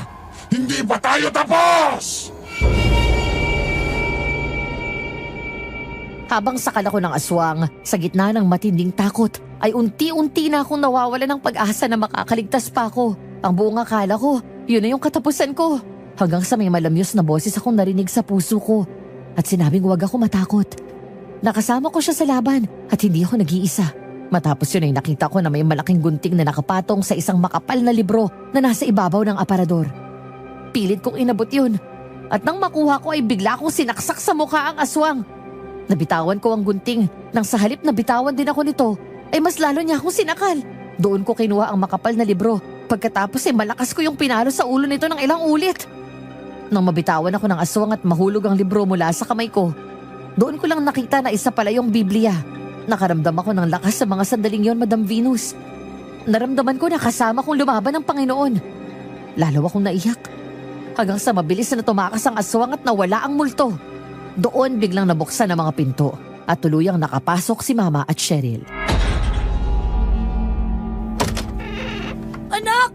Hindi ba tayo tapos? Habang sakal ako ng aswang, sa gitna ng matinding takot, ay unti-unti na akong nawawala ng pag-asa na makakaligtas pa ako. Ang buong akala ko, yun na yung katapusan ko. Hanggang sa may malamyos na boses akong narinig sa puso ko at sinabing huwag ako matakot. Nakasama ko siya sa laban at hindi ako nag-iisa. Matapos yun ay nakita ko na may malaking gunting na nakapatong sa isang makapal na libro na nasa ibabaw ng aparador. Pilit kong inabot yun at nang makuha ko ay bigla akong sinaksak sa mukha ang aswang. Nabitawan ko ang gunting nang sa halip na bitawan din ako nito ay mas lalo niya akong sinakal. Doon ko kinuha ang makapal na libro Pagkatapos malakas ko yung pinalo sa ulo nito ng ilang ulit. Nang mabitawan ako ng aswang at mahulog ang libro mula sa kamay ko, doon ko lang nakita na isa pala yung Biblia. Nakaramdam ako ng lakas sa mga sandaling yon, Madam Venus. Naramdaman ko na kasama kong lumaban ng Panginoon. Lalo akong naiyak. Hanggang sa mabilis na tumakas ang aswang at nawala ang multo. Doon biglang nabuksan ang mga pinto at tuluyang nakapasok si Mama at Cheryl. Anak!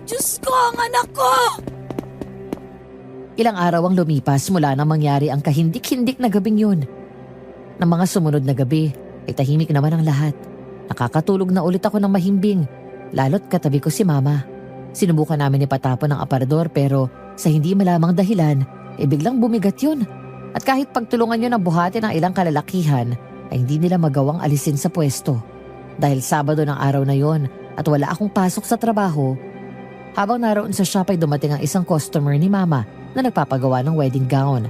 Diyos ko, ang anak ko! Ilang araw ang lumipas mula nang mangyari ang kahindik-hindik na gabing yun. Ng mga sumunod na gabi, ay tahimik naman ang lahat. Nakakatulog na ulit ako ng mahimbing, lalo't katabi ko si Mama. Sinubukan namin ipatapon ang aparador pero sa hindi malamang dahilan, biglang bumigat yun. At kahit pagtulungan yun ng buhati ng ilang kalalakihan, ay hindi nila magawang alisin sa pwesto. Dahil Sabado ng araw na yon at wala akong pasok sa trabaho, habang naroon sa shop ay dumating ang isang customer ni Mama na nagpapagawa ng wedding gown,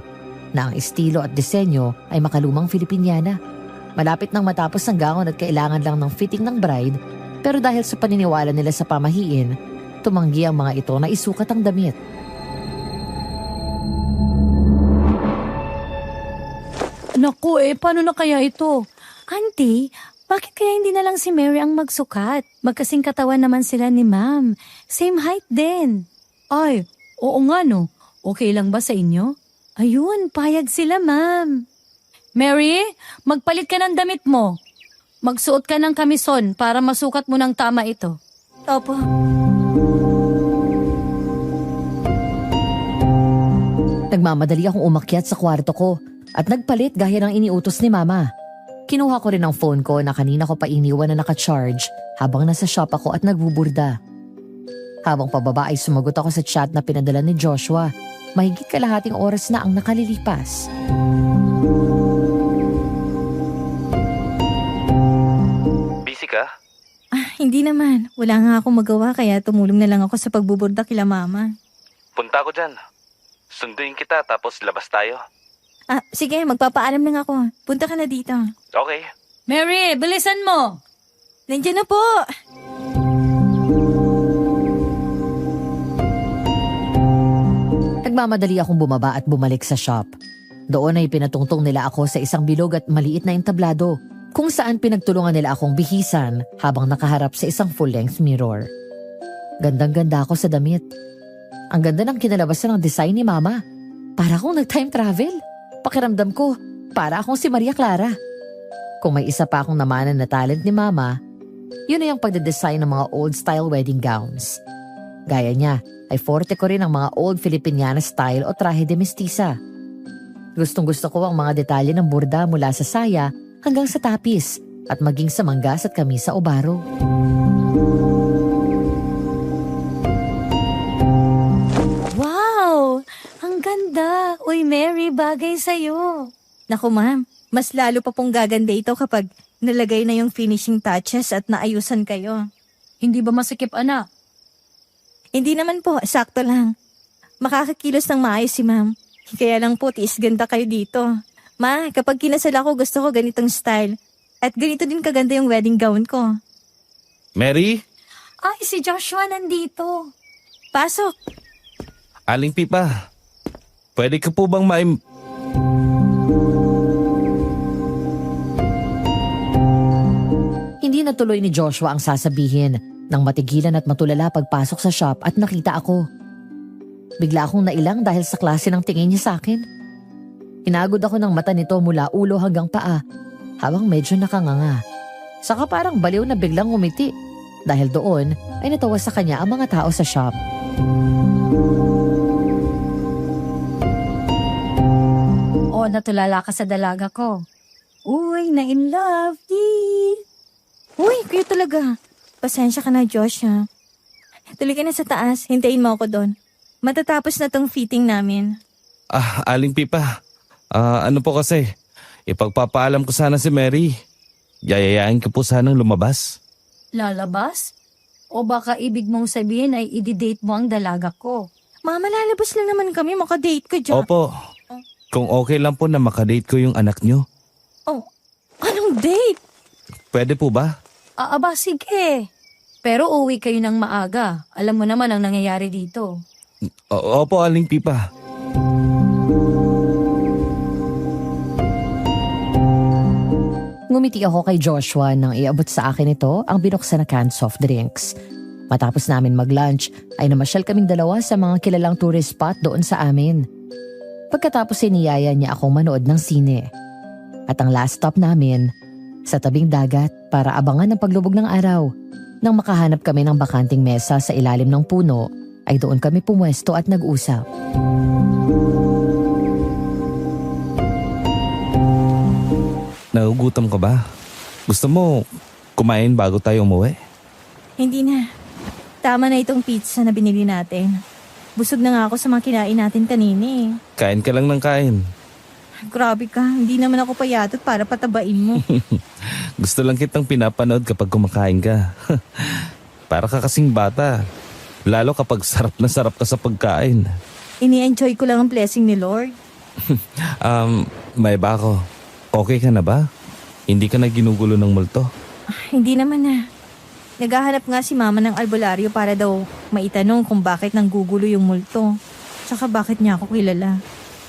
na ang estilo at disenyo ay makalumang Filipiniana. Malapit nang matapos ang gown at kailangan lang ng fitting ng bride, pero dahil sa paniniwala nila sa pamahiin, tumanggi ang mga ito na isukat ang damit. Naku paano na kaya ito? Auntie, bakit kaya hindi na lang si Mary ang magsukat? Magkasing katawan naman sila ni Ma'am. Same height din. Ay, oo nga no. Okay lang ba sa inyo? Ayun, payag sila, Ma'am. Mary, magpalit ka ng damit mo. Magsuot ka ng kamison para masukat mo ng tama ito. Opo. Nagmamadali akong umakyat sa kwarto ko at nagpalit gaya ng iniutos ni Mama. Kinuha ko rin ang phone ko na kanina ko pa iniwan na nakacharge habang nasa shop ako at nagbuburda. Habang pababa ay sumagot ako sa chat na pinadala ni Joshua. Mahigit kalahating oras na ang nakalilipas. Busy ka? Hindi naman. Wala nga akong magawa kaya tumulong na lang ako sa pagbuburda kila Mama. Punta ko dyan. Sunduin kita tapos labas tayo. Sige, magpapaalam lang ako. Punta ka na dito. Okay. Mary, bilisan mo! Nandiyan na po! Nagmamadali akong bumaba at bumalik sa shop. Doon ay pinatungtong nila ako sa isang bilog at maliit na entablado kung saan pinagtulungan nila akong bihisan habang nakaharap sa isang full-length mirror. Gandang-ganda ako sa damit. Ang ganda ng kinalabasan ng design ni Mama. Para akong nag-time travel. Pakiramdam ko, para akong si Maria Clara. Kung may isa pa akong namanan na talent ni Mama, yun ay ang pagdedesign ng mga old-style wedding gowns. Gaya niya, ay forte ko rin ang mga old Filipiniana style o traje de mestiza. Gustong-gusto ko ang mga detalye ng burda mula sa saya hanggang sa tapis at maging sa manggas at kamisa o baro. Wow! Ang ganda! Uy, Mary, bagay sa'yo. Naku ma'am, mas lalo pa pong gaganda ito kapag nalagay na yung finishing touches at naayusan kayo. Hindi ba masikip, anak? Hindi naman po, sakto lang. Makakakilos ng maayos si ma'am. Kaya lang po, tiis ganda kayo dito. Ma, kapag kinasal ako, gusto ko ganitong style. At ganito din kaganda yung wedding gown ko. Mary? Ay, si Joshua nandito. Pasok! Aling Pipa, pwede ka po bang Hindi natuloy ni Joshua ang sasabihin nang matigilan at matulala pagpasok sa shop at nakita ako. Bigla akong nailang dahil sa klase ng tingin niya sa akin. Inagod ako ng mata nito mula ulo hanggang paa habang medyo nakanganga. Saka parang baliw na biglang umiti dahil doon ay natawa sa kanya ang mga tao sa shop. O, natulala ka sa dalaga ko. Uy, na in love. Yee! Uy, kayo talaga. Pasensya ka na, Josh, ha? Tuloy ka na sa taas. Hintayin mo ako doon. Matatapos na tong fitting namin. Aling Pipa, ano po kasi, ipagpapaalam ko sana si Mary. Yayayain ko po sanang lumabas. Lalabas? O baka ibig mong sabihin ay i-date mo ang dalaga ko? Mama, lalabas lang naman kami. Makadate ka dyan. Opo, kung okay lang po na makadate ko yung anak nyo. Oh, anong date? Pwede po ba? Aba, sige. Pero uwi kayo ng maaga. Alam mo naman ang nangyayari dito. Opo, Aling Pipa. Ngumiti ako kay Joshua nang iabot sa akin ito ang binuksan na can soft drinks. Matapos namin mag-lunch ay namasyal kaming dalawa sa mga kilalang tourist spot doon sa amin. Pagkatapos siniyaya niya akong manood ng sine. At ang last stop namin, sa tabing dagat para abangan ang paglubog ng araw. Nang makahanap kami ng bakanting mesa sa ilalim ng puno, ay doon kami pumwesto at nag-usap. Nagugutom ka ba? Gusto mo kumain bago tayo umuwi? Hindi na. Tama na itong pizza na binili natin. Busog na nga ako sa mga kinain natin kanina eh. Kain ka lang ng kain. Grabe ka, hindi naman ako payatot para patabain mo. Gusto lang kitang pinapanood kapag kumakain ka. Para ka kasing bata. Lalo kapag sarap na sarap ka sa pagkain. Ini-enjoy ko lang ang blessing ni Lord. May ba ako? Okay ka na ba? Hindi ka na ginugulo ng multo? Hindi naman na. Naghahanap nga si Mama ng albularyo para daw maitanong kung bakit nanggugulo yung multo. Tsaka bakit niya ako kilala.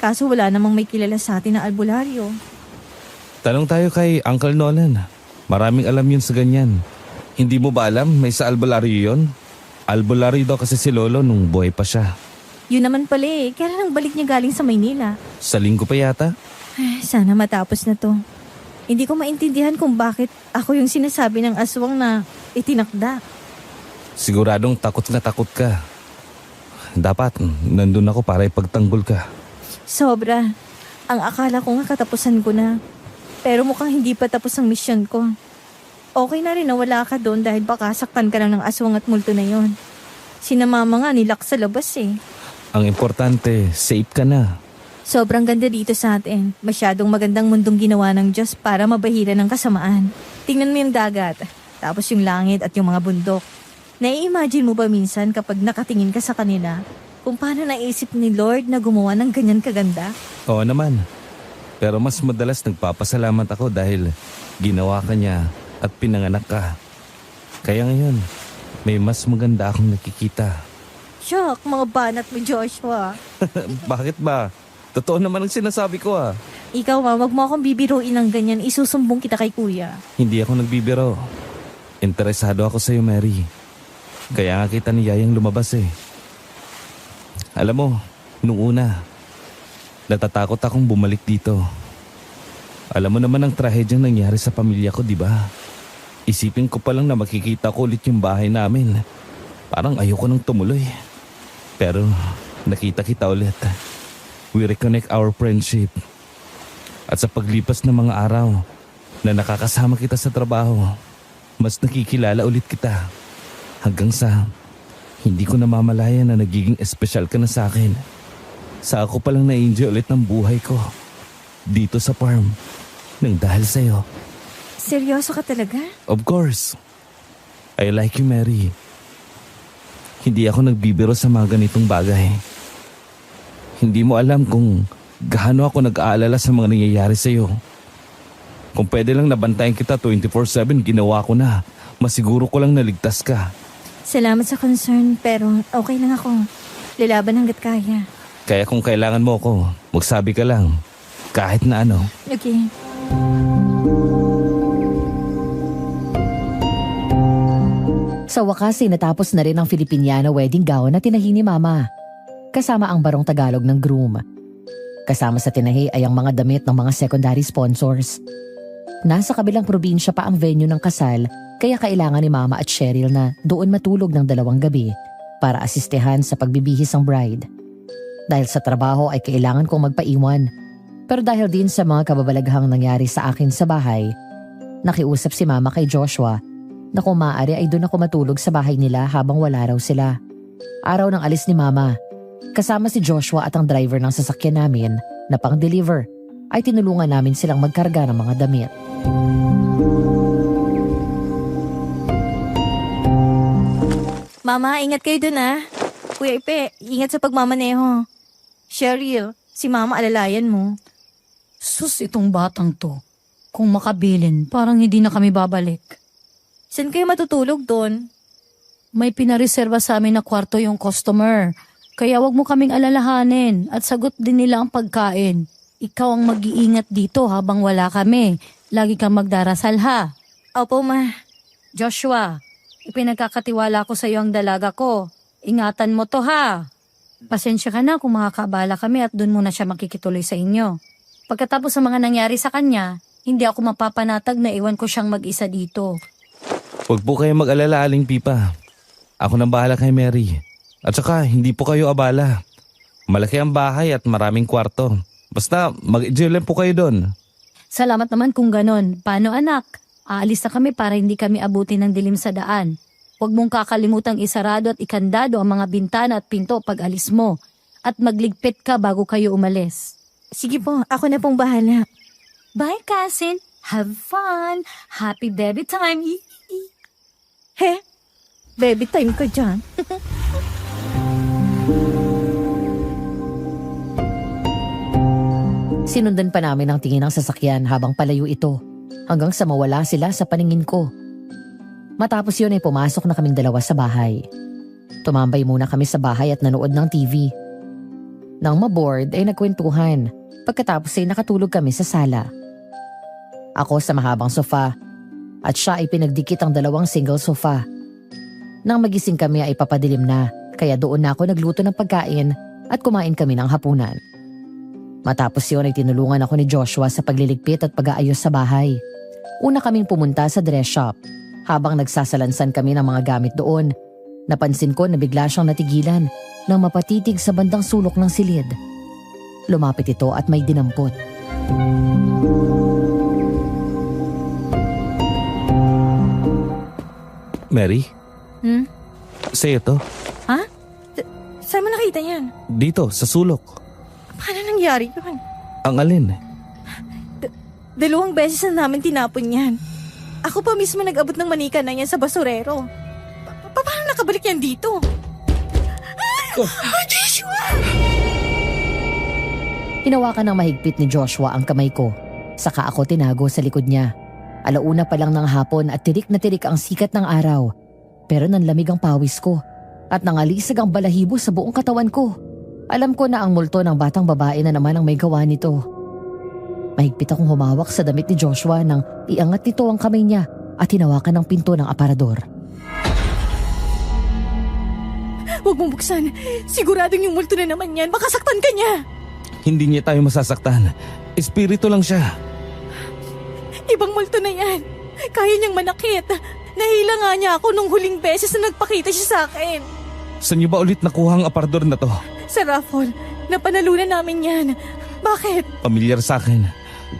Kaso wala namang may kilala sa atin na albularyo. Tanong tayo kay Uncle Nolan. Maraming alam yun sa ganyan. Hindi mo ba alam may sa albularyo yun? Albularyo daw kasi si Lolo nung buhay pa siya. Yun naman pala eh. Kailan ang balik niya galing sa Maynila? Sa linggo pa yata? Sana matapos na to. Hindi ko maintindihan kung bakit ako yung sinasabi ng aswang na itinakda. Siguradong takot na takot ka. Dapat nandun ako para ipagtanggol ka. Sobra. Ang akala ko nga katapusan ko na. Pero mukhang hindi pa tapos ang misyon ko. Okay na rin na wala ka doon dahil baka saktan ka lang ng aswang at multo na yon. Sina Mama nga nilak sa labas eh. Ang importante, safe ka na. Sobrang ganda dito sa atin. Masyadong magandang mundong ginawa ng Diyos para mabahira ng kasamaan. Tingnan mo yung dagat, tapos yung langit at yung mga bundok. Nai-imagine mo ba minsan kapag nakatingin ka sa kanila, kung paano naisip ni Lord na gumawa ng ganyan kaganda? Oo naman. Pero mas madalas nagpapasalamat ako dahil ginawa ka niya at pinanganak ka. Kaya ngayon, may mas maganda akong nakikita. Shock, mga banat mo, Joshua. Bakit ba? Totoo naman ang sinasabi ko ah. Ikaw wag mo akong bibiruin ng ganyan. Isusumbong kita kay kuya. Hindi ako nagbibiro. Interesado ako sa'yo, Mary. Kaya nga kita ni Yayang lumabas eh. Alam mo, nung una, natatakot akong bumalik dito. Alam mo naman ang trahedyang nangyari sa pamilya ko, di ba? Isipin ko pa lang na makikita ko ulit yung bahay namin. Parang ayoko nang tumuloy. Pero nakita kita ulit. We reconnect our friendship. At sa paglipas ng mga araw na nakakasama kita sa trabaho, mas nakikilala ulit kita. Hanggang sa hindi ko namamalayan na nagiging espesyal ka na sa akin. Sa ako palang na-enjoy ulit ng buhay ko. Dito sa farm. Nang dahil sa'yo. Seryoso ka talaga? Of course. I like you, Mary. Hindi ako nagbibiro sa mga ganitong bagay. Hindi mo alam kung gaano ako nag-aalala sa mga nangyayari sa'yo. Kung pwede lang nabantayan kita 24/7, ginawa ko na. Masiguro ko lang naligtas ka. Salamat sa concern, pero okay lang ako. Lalaban hanggat kaya. Kaya kung kailangan mo ako, magsabi ka lang. Kahit na ano. Okay. Sa wakas ay natapos na rin ang Filipiniana wedding gown na tinahi ni Mama. Kasama ang barong Tagalog ng groom. Kasama sa tinahi ay ang mga damit ng mga secondary sponsors. Nasa kabilang probinsya pa ang venue ng kasal, kaya kailangan ni Mama at Cheryl na doon matulog ng 2 gabi para asistehan sa pagbibihis ng bride. Dahil sa trabaho ay kailangan kong magpaiwan. Pero dahil din sa mga kababalaghang nangyari sa akin sa bahay, nakiusap si Mama kay Joshua na kung maaari ay doon ako matulog sa bahay nila habang wala raw sila. Araw ng alis ni Mama, kasama si Joshua at ang driver ng sasakyan namin na pang-deliver, ay tinulungan namin silang magkarga ng mga damit. Mama, ingat kayo dun ah. Kuya Ipe, ingat sa pagmamaneho. Cheryl, si Mama alalayan mo. Sus, itong batang to. Kung makabilin, parang hindi na kami babalik. Saan kayo matutulog doon? may pinareserba sa amin na kwarto yung customer. Kaya wag mo kaming alalahanin at sagot din nila ang pagkain. Ikaw ang mag-iingat dito habang wala kami. Lagi kang magdarasal ha. Opo, ma. Joshua, ipinagkakatiwala ko sa iyo ang dalaga ko. Ingatan mo to ha. Pasensya ka na kung makakaabala kami at doon muna siya makikituloy sa inyo. Pagkatapos sa mga nangyari sa kanya, hindi ako mapapanatag na iwan ko siyang mag-isa dito. Huwag po kayo mag-alala, Aling Pipa. Ako nang bahala kay Mary. At saka, hindi po kayo abala. Malaki ang bahay at maraming kwarto. Basta, mag-enjoy lang po kayo doon. Salamat naman kung ganon. Paano anak? Aalis na kami para hindi kami abutin ng dilim sa daan. Huwag mong kakalimutang isarado at ikandado ang mga bintana at pinto pag alis mo. At magligpit ka bago kayo umalis. Sige po, ako na pong bahala. Bye, cousin. Have fun. Happy baby time. He? Baby time ko dyan. Sinundan pa namin ang tingin ng sasakyan habang palayo ito hanggang sa mawala sila sa paningin ko. Matapos yun ay pumasok na kaming dalawa sa bahay. Tumambay muna kami sa bahay at nanood ng TV. Nang maboard ay nagkwentuhan. Pagkatapos ay nakatulog kami sa sala. Ako sa mahabang sofa at siya ay pinagdikit ang dalawang single sofa. Nang magising kami ay papadilim na kaya doon na ako nagluto ng pagkain at kumain kami ng hapunan. Matapos yun ay tinulungan ako ni Joshua sa pagliligpit at pag-aayos sa bahay. Una kaming pumunta sa dress shop. Habang nagsasalansan kami ng mga gamit doon, napansin ko na bigla siyang natigilan nang mapatitig sa bandang sulok ng silid. Lumapit ito at may dinampot. Mary? Sa'yo to? Ha? Saan mo nakita yan? Dito, sa sulok. Paano nangyari yun? Ang alin? 2 beses na namin tinapon yan. Ako pa mismo nag-abot ng manika na yan sa basurero. Paano nakabalik yan dito? Joshua! Hinawakan ng mahigpit ni Joshua ang kamay ko. Saka ako tinago sa likod niya. Alauna pa lang ng hapon at tirik na tirik ang sikat ng araw. Pero nanlamig ang pawis ko at nangalisag ang balahibo sa buong katawan ko. Alam ko na ang multo ng batang babae na naman ang may gawa nito. Mahigpit akong humawak sa damit ni Joshua nang iangat nito ang kamay niya at hinawakan ng pinto ng aparador. Huwag mong buksan. Siguradong yung multo na naman yan. Makasaktan ka niya. Hindi niya tayo masasaktan. Espiritu lang siya. Ibang multo na yan. Kaya niyang manakit. Nahila nga niya ako nung huling beses na nagpakita siya sa akin. Saan niyo ba ulit nakuha ang aparador na to? Sa raffle. Napanalunan namin yan. Bakit? Pamilyar sa akin.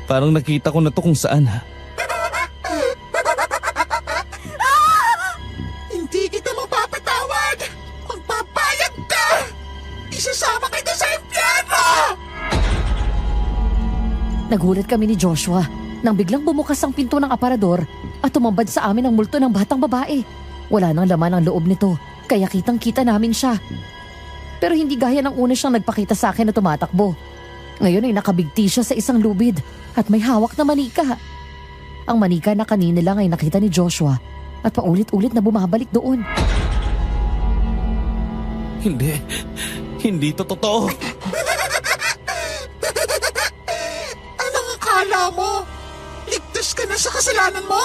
Parang nakita ko na to kung saan. Hindi kita mapapatawad! Magpapayag ka! Isasama kita sa impyerno! Nagulat kami ni Joshua nang biglang bumukas ang pinto ng aparador at tumambad sa amin ang multo ng batang babae. Wala nang laman ang loob nito kaya kitang-kita namin siya. Pero hindi gaya ng una siyang nagpakita sa akin na tumatakbo. Ngayon ay nakabigti siya sa isang lubid at may hawak na manika. Ang manika na kanina lang ay nakita ni Joshua at paulit-ulit na bumabalik doon. Hindi. Hindi to totoo. Anong akala mo? Ligtas ka na sa kasalanan mo?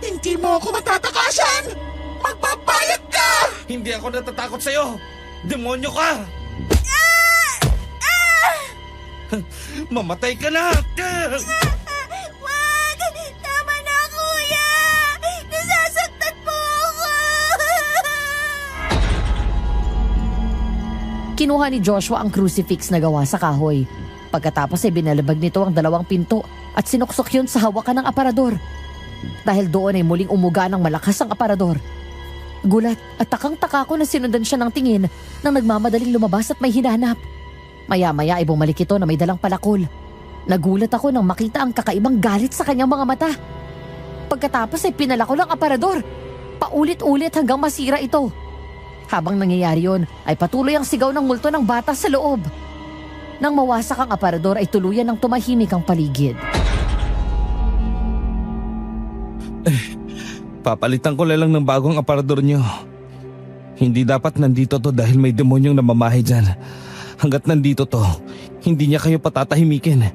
Hindi mo ako matatakasan! Magpapayag ka! Hindi ako natatakot sa'yo. Demonyo ka! Mamatay ka na! Wag! Tama na, kuya! Nasasaktan po ako! Kinuha ni Joshua ang crucifix na gawa sa kahoy. Pagkatapos ay binalabag nito ang 2 pinto at sinuksok yun sa hawakan ng aparador. Dahil doon ay muling umuga ng malakas ang aparador. Gulat at takang-taka ko na sinundan siya ng tingin nang nagmamadaling lumabas at may hinanap. Maya-maya ay bumalik ito na may dalang palakol. Nagulat ako nang makita ang kakaibang galit sa kanyang mga mata. Pagkatapos ay pinalakol ang aparador. Paulit-ulit hanggang masira ito. Habang nangyayari yon ay patuloy ang sigaw ng multo ng bata sa loob. Nang mawasak ang aparador ay tuluyan ng tumahimik ang paligid. Papalitan ko lang ng bagong aparador niyo. Hindi dapat nandito to dahil may demonyong namamahay dyan. Hanggat nandito to, hindi niya kayo patatahimikin.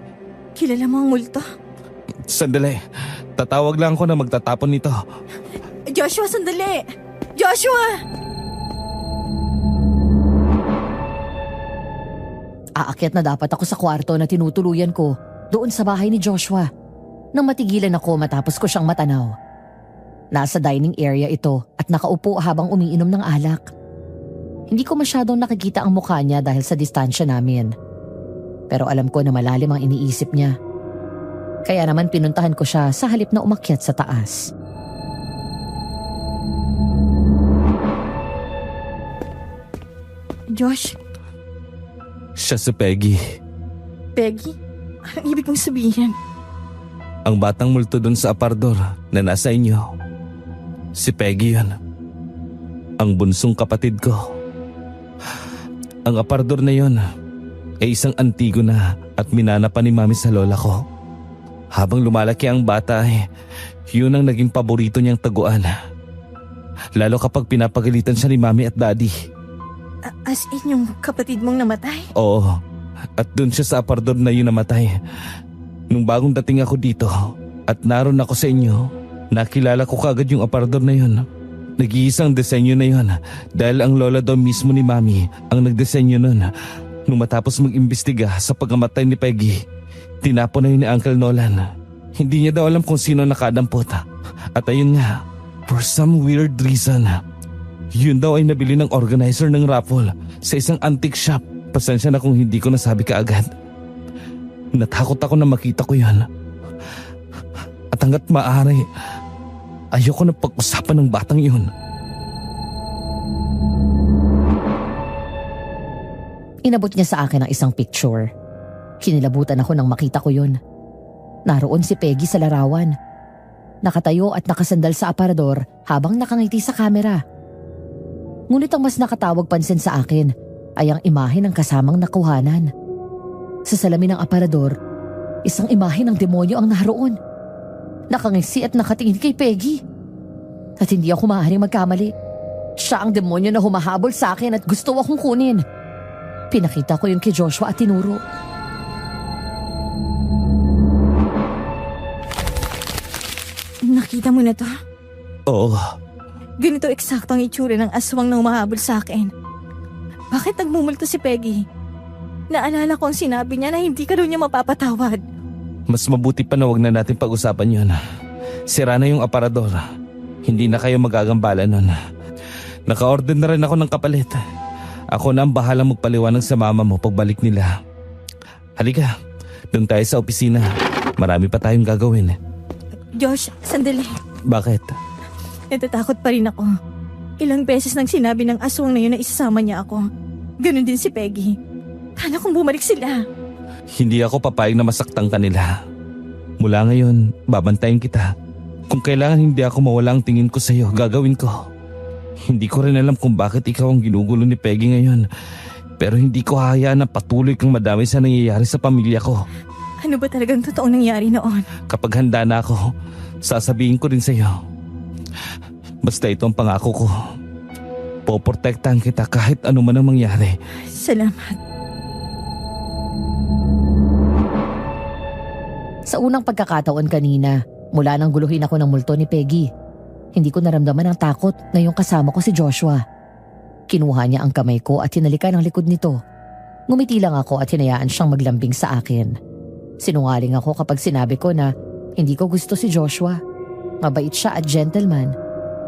Kilala mo ang multo? Sandali, tatawag lang ako na magtatapon nito. Joshua, sandali! Joshua! Aakyat na dapat ako sa kwarto na tinutuluyan ko doon sa bahay ni Joshua. Nang matigilan ako matapos ko siyang matanaw. Nasa dining area ito at nakaupo habang umiinom ng alak. Hindi ko masyadong nakikita ang mukha niya dahil sa distansya namin. Pero alam ko na malalim ang iniisip niya. Kaya naman pinuntahan ko siya sa halip na umakyat sa taas. Josh, Siya si Peggy. Peggy? Anong ibig mong sabihin? Ang batang multo dun sa aparador na nasa inyo. Si Peggy yun. Ang bunsong kapatid ko. Ang aparador na yun ay isang antigo na at minana pa ni mami sa lola ko. Habang lumalaki ang bata yun ang naging paborito niyang taguan. Lalo kapag pinapagalitan siya ni mami at daddy. As in yung kapatid mong namatay? Oo, at dun siya sa aparador na yun namatay. Nung bagong dating ako dito at naroon ako sa inyo, nakilala ko kagad yung aparador na yun. Nag-iisang disenyo na yun dahil ang lola daw mismo ni mami ang nagdisenyo nun. Nung matapos mag-imbestiga sa pagkamatay ni Peggy, tinapon na yun ni Uncle Nolan. Hindi niya daw alam kung sino nakadampot. At ayun nga, for some weird reason, yun daw ay nabili ng organizer ng raffle sa isang antique shop. Pasensya na kung hindi ko nasabi kaagad. Natakot ako na makita ko yun. At hanggat maaari, ayoko na pag-usapan ng batang yun. Inabot niya sa akin ang isang picture. Kinilabutan ako nang makita ko yun. Naroon si Peggy sa larawan. Nakatayo at nakasandal sa aparador habang nakangiti sa kamera. Ngunit ang mas nakatawag pansin sa akin ay ang imahe ng kasamang nakuhanan. Sa salamin ng aparador, isang imahe ng demonyo ang naroon. Nakangisi at nakatingin kay Peggy. At hindi ako maaaring magkamali. Siya ang demonyo na humahabol sa akin at gusto akong kunin. Pinakita ko yun kay Joshua at tinuro. Nakita mo na to? Oo, Ganito eksakto ang itsura ng aswang na umahabol sa akin. Bakit nagmumulto si Peggy? Naalala ko ang sinabi niya na hindi ka daw niya mapapatawad. mas mabuti pa na wag na natin pag-usapan yun. Sira na yung aparador. Hindi na kayo magagambala nun. Naka-order na rin ako ng kapalit. Ako na ang bahalang magpaliwanag sa mama mo pagbalik nila. Halika, doon tayo sa opisina. Marami pa tayong gagawin. Josh, sandali. Bakit? Natatakot pa rin ako. Ilang beses nang sinabi ng aswang na yun na isasama niya ako. Ganon din si Peggy. Paano kung bumalik sila? Hindi ako papayag na masaktan kanila. Mula ngayon, babantayin kita. Kung kailangan hindi ako mawala ang tingin ko sa'yo, gagawin ko. Hindi ko rin alam kung bakit ikaw ang ginugulo ni Peggy ngayon. Pero hindi ko hahayaan na patuloy kang madami sa nangyayari sa pamilya ko. Ano ba talagang totoong nangyari noon? Kapag handa na ako, sasabihin ko rin sa'yo. Basta ito ang pangako ko. Poprotektahan kita kahit ano man ang mangyari. Salamat. Sa unang pagkakataon kanina, mula nang guluhin ako ng multo ni Peggy, hindi ko naramdaman ang takot na yung kasama ko si Joshua. Kinuha niya ang kamay ko at hinalikan ang likod nito. Ngumiti lang ako at hinayaan siyang maglambing sa akin. Sinungaling ako kapag sinabi ko na hindi ko gusto si Joshua. Mabait siya at gentleman.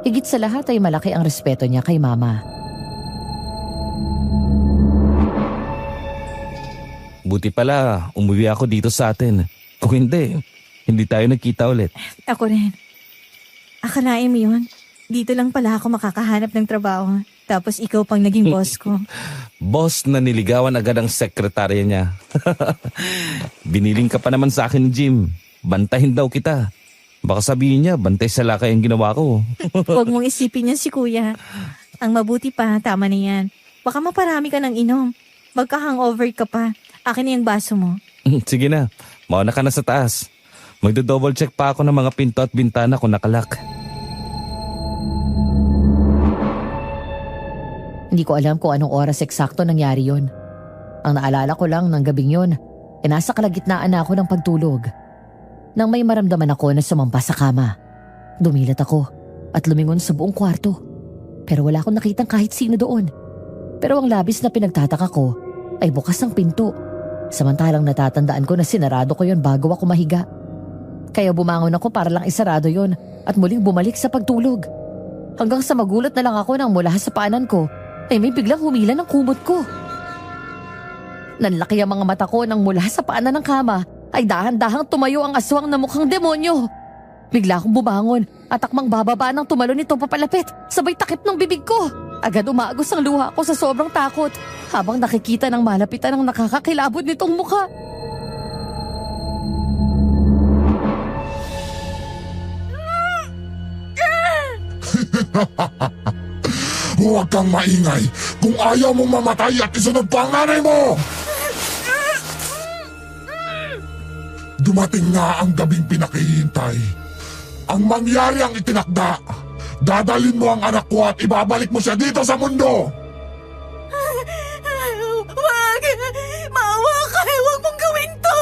Higit sa lahat ay malaki ang respeto niya kay mama. Buti pala, umuwi ako dito sa atin. Kung hindi tayo nagkita ulit. Ako rin. Akalain mo yun? Dito lang pala ako makakahanap ng trabaho. Tapos ikaw pang naging boss ko. Boss na niligawan agad ang sekretarya niya. Biniling ka pa naman sa akin, Jim. Bantahin daw kita. Baka sabihin niya, bantay sa lakay ang ginawa ko. Huwag mong isipin yan si kuya. Ang mabuti pa, tama na yan. Baka maparami ka ng inom. Magka-hangover ka pa. Akin na yung baso mo. Sige na, mauna ka na sa taas. Magdo-double check pa ako ng mga pinto at bintana kung nakalak. Hindi ko alam kung anong oras eksakto nangyari yon. Ang naalala ko lang ng gabing yon, nasa kalagitnaan na ako ng pagtulog. Nang may maramdaman ako na sumampa sa kama. Dumilat ako at lumingon sa buong kwarto. Pero wala akong nakitang kahit sino doon. Pero ang labis na pinagtataka ko ay bukas ang pinto. Samantalang natatandaan ko na sinarado ko yon bago ako mahiga. Kaya bumangon ako para lang isarado yon at muling bumalik sa pagtulog. Hanggang sa magulat na lang ako nang mula sa paanan ko ay may biglang humila ng kumot ko. Nanlaki ang mga mata ko nang mula sa paanan ng kama ay dahan-dahang tumayo ang aswang na mukhang demonyo. Bigla akong bumangon at akmang bababa nang tumalon nito papalapit, sabay takip ng bibig ko. Agad umaagos ang luha ko sa sobrang takot habang nakikita ng malapitan ang nakakakilabot nitong mukha. Huwag kang maingay kung ayaw mong mamatay at isunod pa ang nanay mo! Dumating na ang gabing pinakihintay. Ang mangyari ang itinakda. Dadalin mo ang anak ko at ibabalik mo siya dito sa mundo! Wag! Maawa ka! Huwag mong gawin to!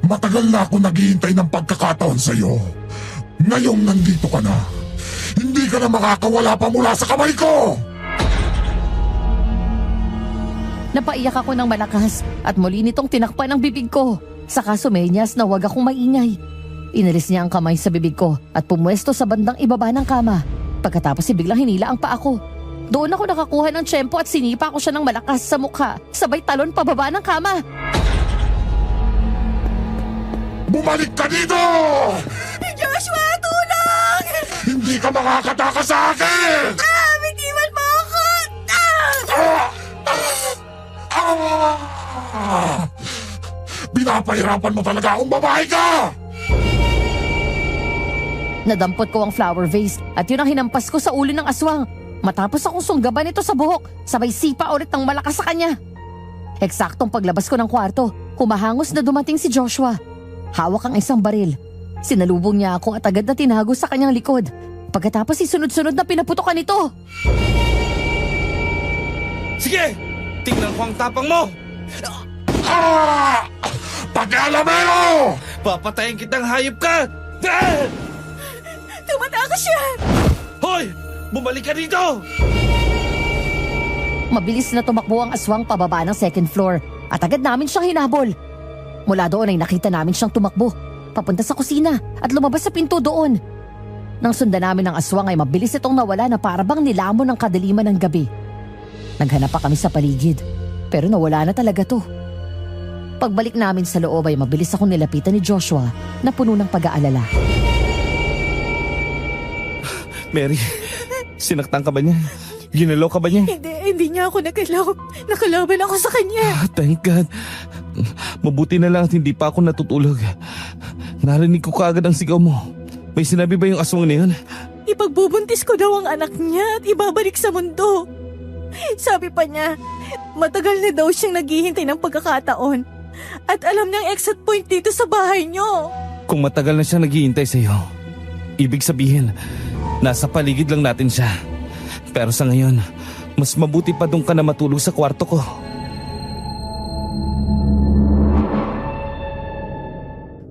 Matagal na ako naghihintay ng pagkakataon sa'yo. Ngayong nandito ka na. Hindi ka na makakawala pa mula sa kamay ko! Napaiyak ako ng malakas at muli nitong tinakpan ang bibig ko. Saka sumenyas na huwag akong maingay. Inalis niya ang kamay sa bibig ko at pumwesto sa bandang ibaba ng kama. Pagkatapos biglang hinila ang paa ko. Doon ako nakakuha ng tiyempo at sinipa ko siya ng malakas sa mukha. Sabay talon pababa ng kama. Bumalik ka dito! Joshua, tulong! Hindi ka makakatakas sa akin! Bitiwan mo ako! Pinapahirapan mo talaga akong babae ka! Nadampot ko ang flower vase at yun ang hinampas ko sa ulo ng aswang. Matapos akong sunggaban ito sa buhok, sabay sipa ulit ng malakas sa kanya. Eksaktong paglabas ko ng kwarto, humahangos na dumating si Joshua. Hawak ang isang baril. Sinalubong niya ako at agad na tinago sa kanyang likod. Pagkatapos isunod-sunod na pinaputokan ito. Sige! Tingnan ko ang tapang mo! Pag-alamero! Papatayin kitang hayop ka! Ah! Tumatakas siya! Hoy! Bumalik ka dito! Mabilis na tumakbo ang aswang pababa ng second floor at agad namin siyang hinabol. Mula doon ay nakita namin siyang tumakbo, papunta sa kusina at lumabas sa pinto doon. Nang sundan namin ang aswang ay mabilis itong nawala na parabang nilamon ng kadiliman ng gabi. Naghanap pa kami sa paligid, pero nawala na talaga to. Pagbalik namin sa loob ay mabilis akong nilapitan ni Joshua na puno ng pag-aalala. Mary, sinaktan ka ba niya? Ginalo ka ba niya? Hindi niya ako nakalaban ako sa kanya. Thank God. Mabuti na lang at hindi pa ako natutulog. Narinig ko kaagad ang sigaw mo. May sinabi ba yung aswang na yun? Ipagbubuntis ko daw ang anak niya at ibabalik sa mundo. Sabi pa niya, matagal na daw siyang naghihintay ng pagkakataon. At alam niyang exit point dito sa bahay niyo. Kung matagal na siya naghihintay sa'yo, ibig sabihin, nasa paligid lang natin siya. Pero sa ngayon, mas mabuti pa doon ka na matulog sa kwarto ko.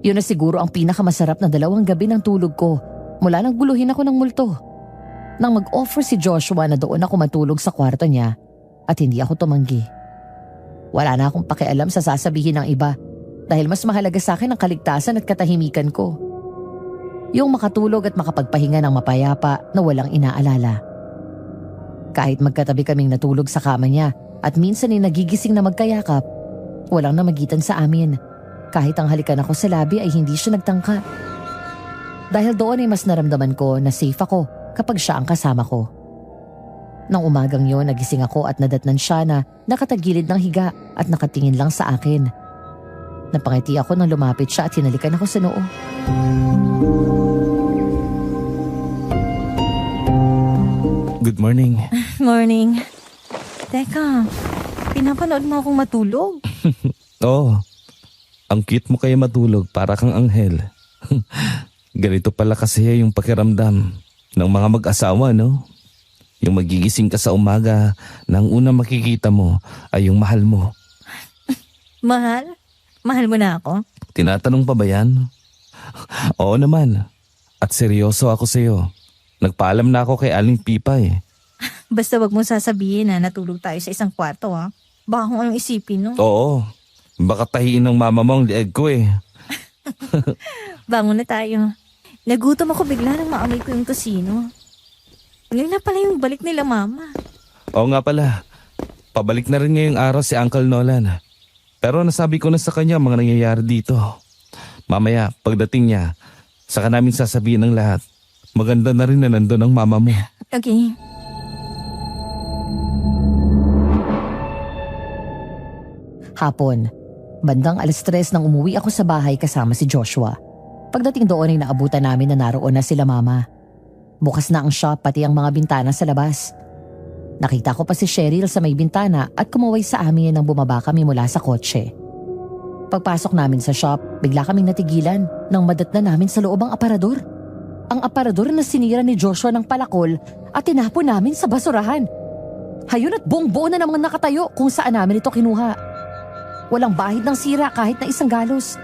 Yun na siguro ang pinakamasarap na 2 gabi ng tulog ko mula nang guluhin ako ng multo. Nang mag-offer si Joshua na doon ako matulog sa kwarto niya at hindi ako tumanggi. Wala na akong pakialam sa sasabihin ng iba dahil mas mahalaga sa akin ang kaligtasan at katahimikan ko. Yung makatulog at makapagpahinga ng mapayapa na walang inaalala. Kahit magkatabi kaming natulog sa kama niya at minsan ay nagigising na magkayakap, walang namagitan sa amin. Kahit ang halikan ako sa labi ay hindi siya nagtangka. Dahil doon ay mas naramdaman ko na safe ako kapag siya ang kasama ko. Nang umagang yon, nagising ako at nadatnan siya na nakatagilid ng higa at nakatingin lang sa akin. Napangiti ako nang lumapit siya at hinalikan ako sa noo. Good morning. Morning. Teka, pinapanood mo akong matulog? Oo. Ang cute mo kaya matulog para kang anghel. Ganito pala kasi yung pakiramdam ng mga mag-asawa, no? Yung magigising ka sa umaga na ang unang makikita mo ay yung mahal mo. Mahal? Mahal mo na ako? Tinatanong pa ba yan? Oo naman. At seryoso ako sa'yo. Nagpaalam na ako kay Aling Pipa eh. Basta wag mo sasabihin na natulog tayo sa isang kwarto ha. Baka kung anong isipin no. Oo. Baka tahiin ng mama mo ang lieg ko eh. Bangon na tayo. Nagutom ako bigla nang maamoy ko yung tosino. Ngayon na pala yung balik nila mama. Oo nga pala. Pabalik na rin ngayong araw si Uncle Nolan. Pero nasabi ko na sa kanya ang mga nangyayari dito. Mamaya, pagdating niya, saka namin sasabihin ng lahat. Maganda na rin na nandun ang mama mo. Okay. Hapon, bandang 3:00 nang umuwi ako sa bahay kasama si Joshua. Pagdating doon ay naabutan namin na naroon na sila mama. Bukas na ang shop pati ang mga bintana sa labas. Nakita ko pa si Cheryl sa may bintana at kumaway sa amin nang bumaba kami mula sa kotse. Pagpasok namin sa shop, bigla kaming natigilan nang madatnan namin sa loob ang aparador. Ang aparador na sinira ni Joshua ng palakol at tinapon namin sa basurahan. Hayun at buong-buo na namang nakatayo kung saan namin ito kinuha. Walang bahid ng sira kahit na isang galos.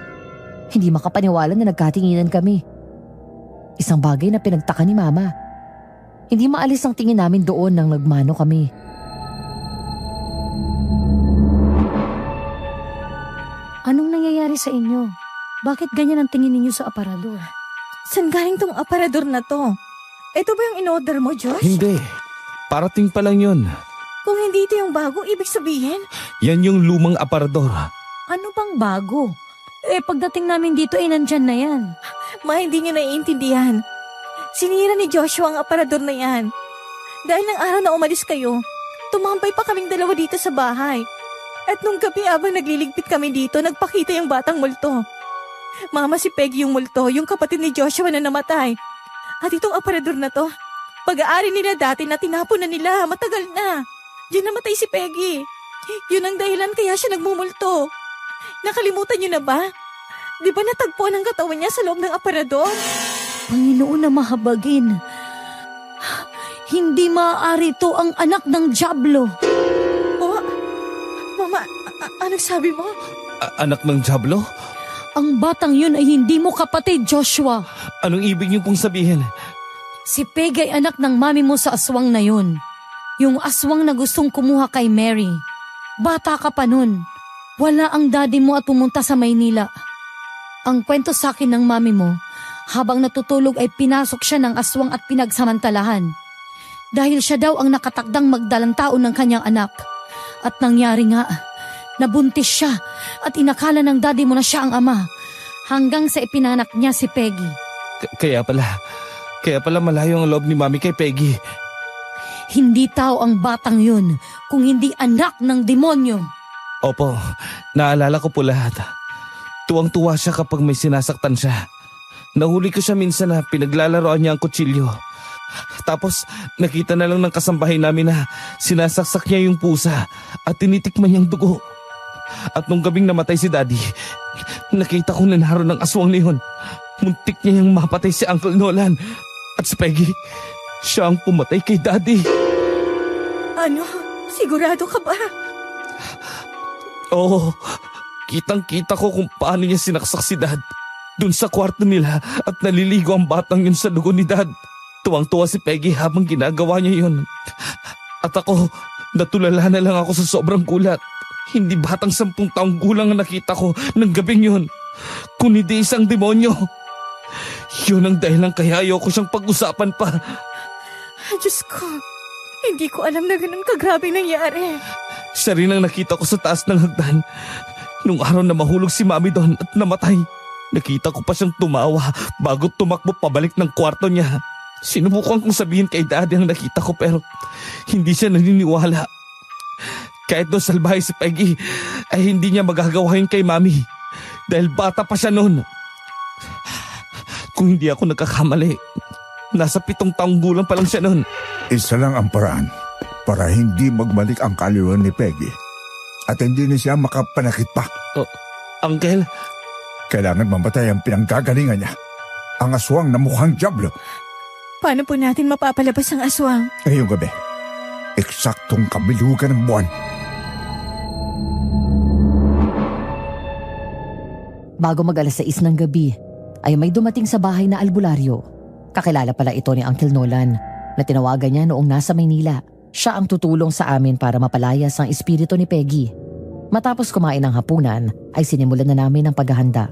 Hindi makapaniwala na nagkatinginan kami. Isang bagay na pinagtaka ni Mama. Hindi maalis ang tingin namin doon nang nagmano kami. Anong nangyayari sa inyo? Bakit ganyan ang tingin ninyo sa aparador? Saan galing tong aparador na to? Ito ba yung in-order mo, Josh? Hindi. Parating pa lang yun. Kung hindi ito yung bago, ibig sabihin? Yan yung lumang aparador. Ano bang bago? Pagdating namin dito ay nandyan na yan. Ma, hindi nyo naiintindihan. Sinira ni Joshua ang aparador na yan. Dahil ng araw na umalis kayo, tumambay pa kaming dalawa dito sa bahay. At nung gabi abang nagliligpit kami dito, nagpakita yung batang multo. Mama, si Peggy yung multo, yung kapatid ni Joshua na namatay. At itong aparador na to, pag-aari nila dati na tinapon na nila, matagal na. Diyan namatay si Peggy. Yun ang dahilan kaya siya nagmumulto. Nakalimutan niyo na ba? Di ba natagpuan ang katawan niya sa loob ng aparador? Panginoon na mahabagin. Hindi maaari to ang anak ng Diablo. Oh, Mama, anong sabi mo? Anak ng Diablo? Ang batang yun ay hindi mo kapatid, Joshua. Anong ibig niyo pong sabihin? Si Peg ay anak ng mami mo sa aswang na yun. Yung aswang na gustong kumuha kay Mary. Bata ka pa nun. Wala ang daddy mo at pumunta sa Maynila. Ang kwento sa akin ng mami mo, habang natutulog ay pinasok siya ng aswang at pinagsamantalahan. Dahil siya daw ang nakatakdang magdalang taon ng kanyang anak. At nangyari nga, nabuntis siya at inakala ng daddy mo na siya ang ama. Hanggang sa ipinanak niya si Peggy. Kaya pala malayo ang loob ni Mami kay Peggy. Hindi tao ang batang yun, kung hindi anak ng demonyo. Opo, naalala ko po lahat. Tuwang-tuwa siya kapag may sinasaktan siya. Nahuli ko siya minsan na pinaglalaroan niya ang kutsilyo. Tapos nakita na lang ng kasambahay namin na sinasaksak niya yung pusa at tinitikman niyang dugo. At nung gabing namatay si Daddy, nakita ko na naroon ng aswang na yun. Muntik niya yung mapatay si Uncle Nolan. At si Peggy, siya ang pumatay kay Daddy. Ano? Sigurado ka ba? Oo, kitang-kita ko kung paano niya sinaksak si Dad. Dun sa kwarto nila at naliligo ang batang yun sa dugo ni Dad. Tuwang-tuwa si Peggy habang ginagawa niya yun. At ako, natulala na lang ako sa sobrang gulat. Hindi batang 10 taong gulang ang nakita ko ng gabing yun, kundi isang demonyo. Yun ang dahilan kaya ayoko siyang pag-usapan pa. Diyos ko, hindi ko alam na ganun kagrabe nangyari. Siya rin ang nakita ko sa taas ng hagdan. Nung araw na mahulog si Mami doon at namatay, nakita ko pa siyang tumawa bago tumakbo pabalik ng kwarto niya. Sinubukan kong sabihin kay Daddy ang nakita ko pero hindi siya naniniwala. Kahit doon salbahay si Peggy ay hindi niya magagawa yun kay Mami dahil bata pa siya noon. Kung hindi ako nagkakamali, nasa 7 taong gulang pa lang siya noon. Isa lang ang paraan para hindi magbalik ang kaliwan ni Peggy at hindi na siya makapanakit pa. Uncle, Kailangan mamatay ang pinanggagalingan niya, ang aswang na mukhang Diablo. Paano po natin mapapalabas ang aswang? Ngayong gabi, eksaktong kabilugan ng buwan. Bago mag-alas 6 ng gabi, ay may dumating sa bahay na albularyo. Kakilala pala ito ni Uncle Nolan na tinawagan niya noong nasa Maynila. Siya ang tutulong sa amin para mapalayas ang espiritu ni Peggy. Matapos kumain ng hapunan, ay sinimulan na namin ang paghahanda.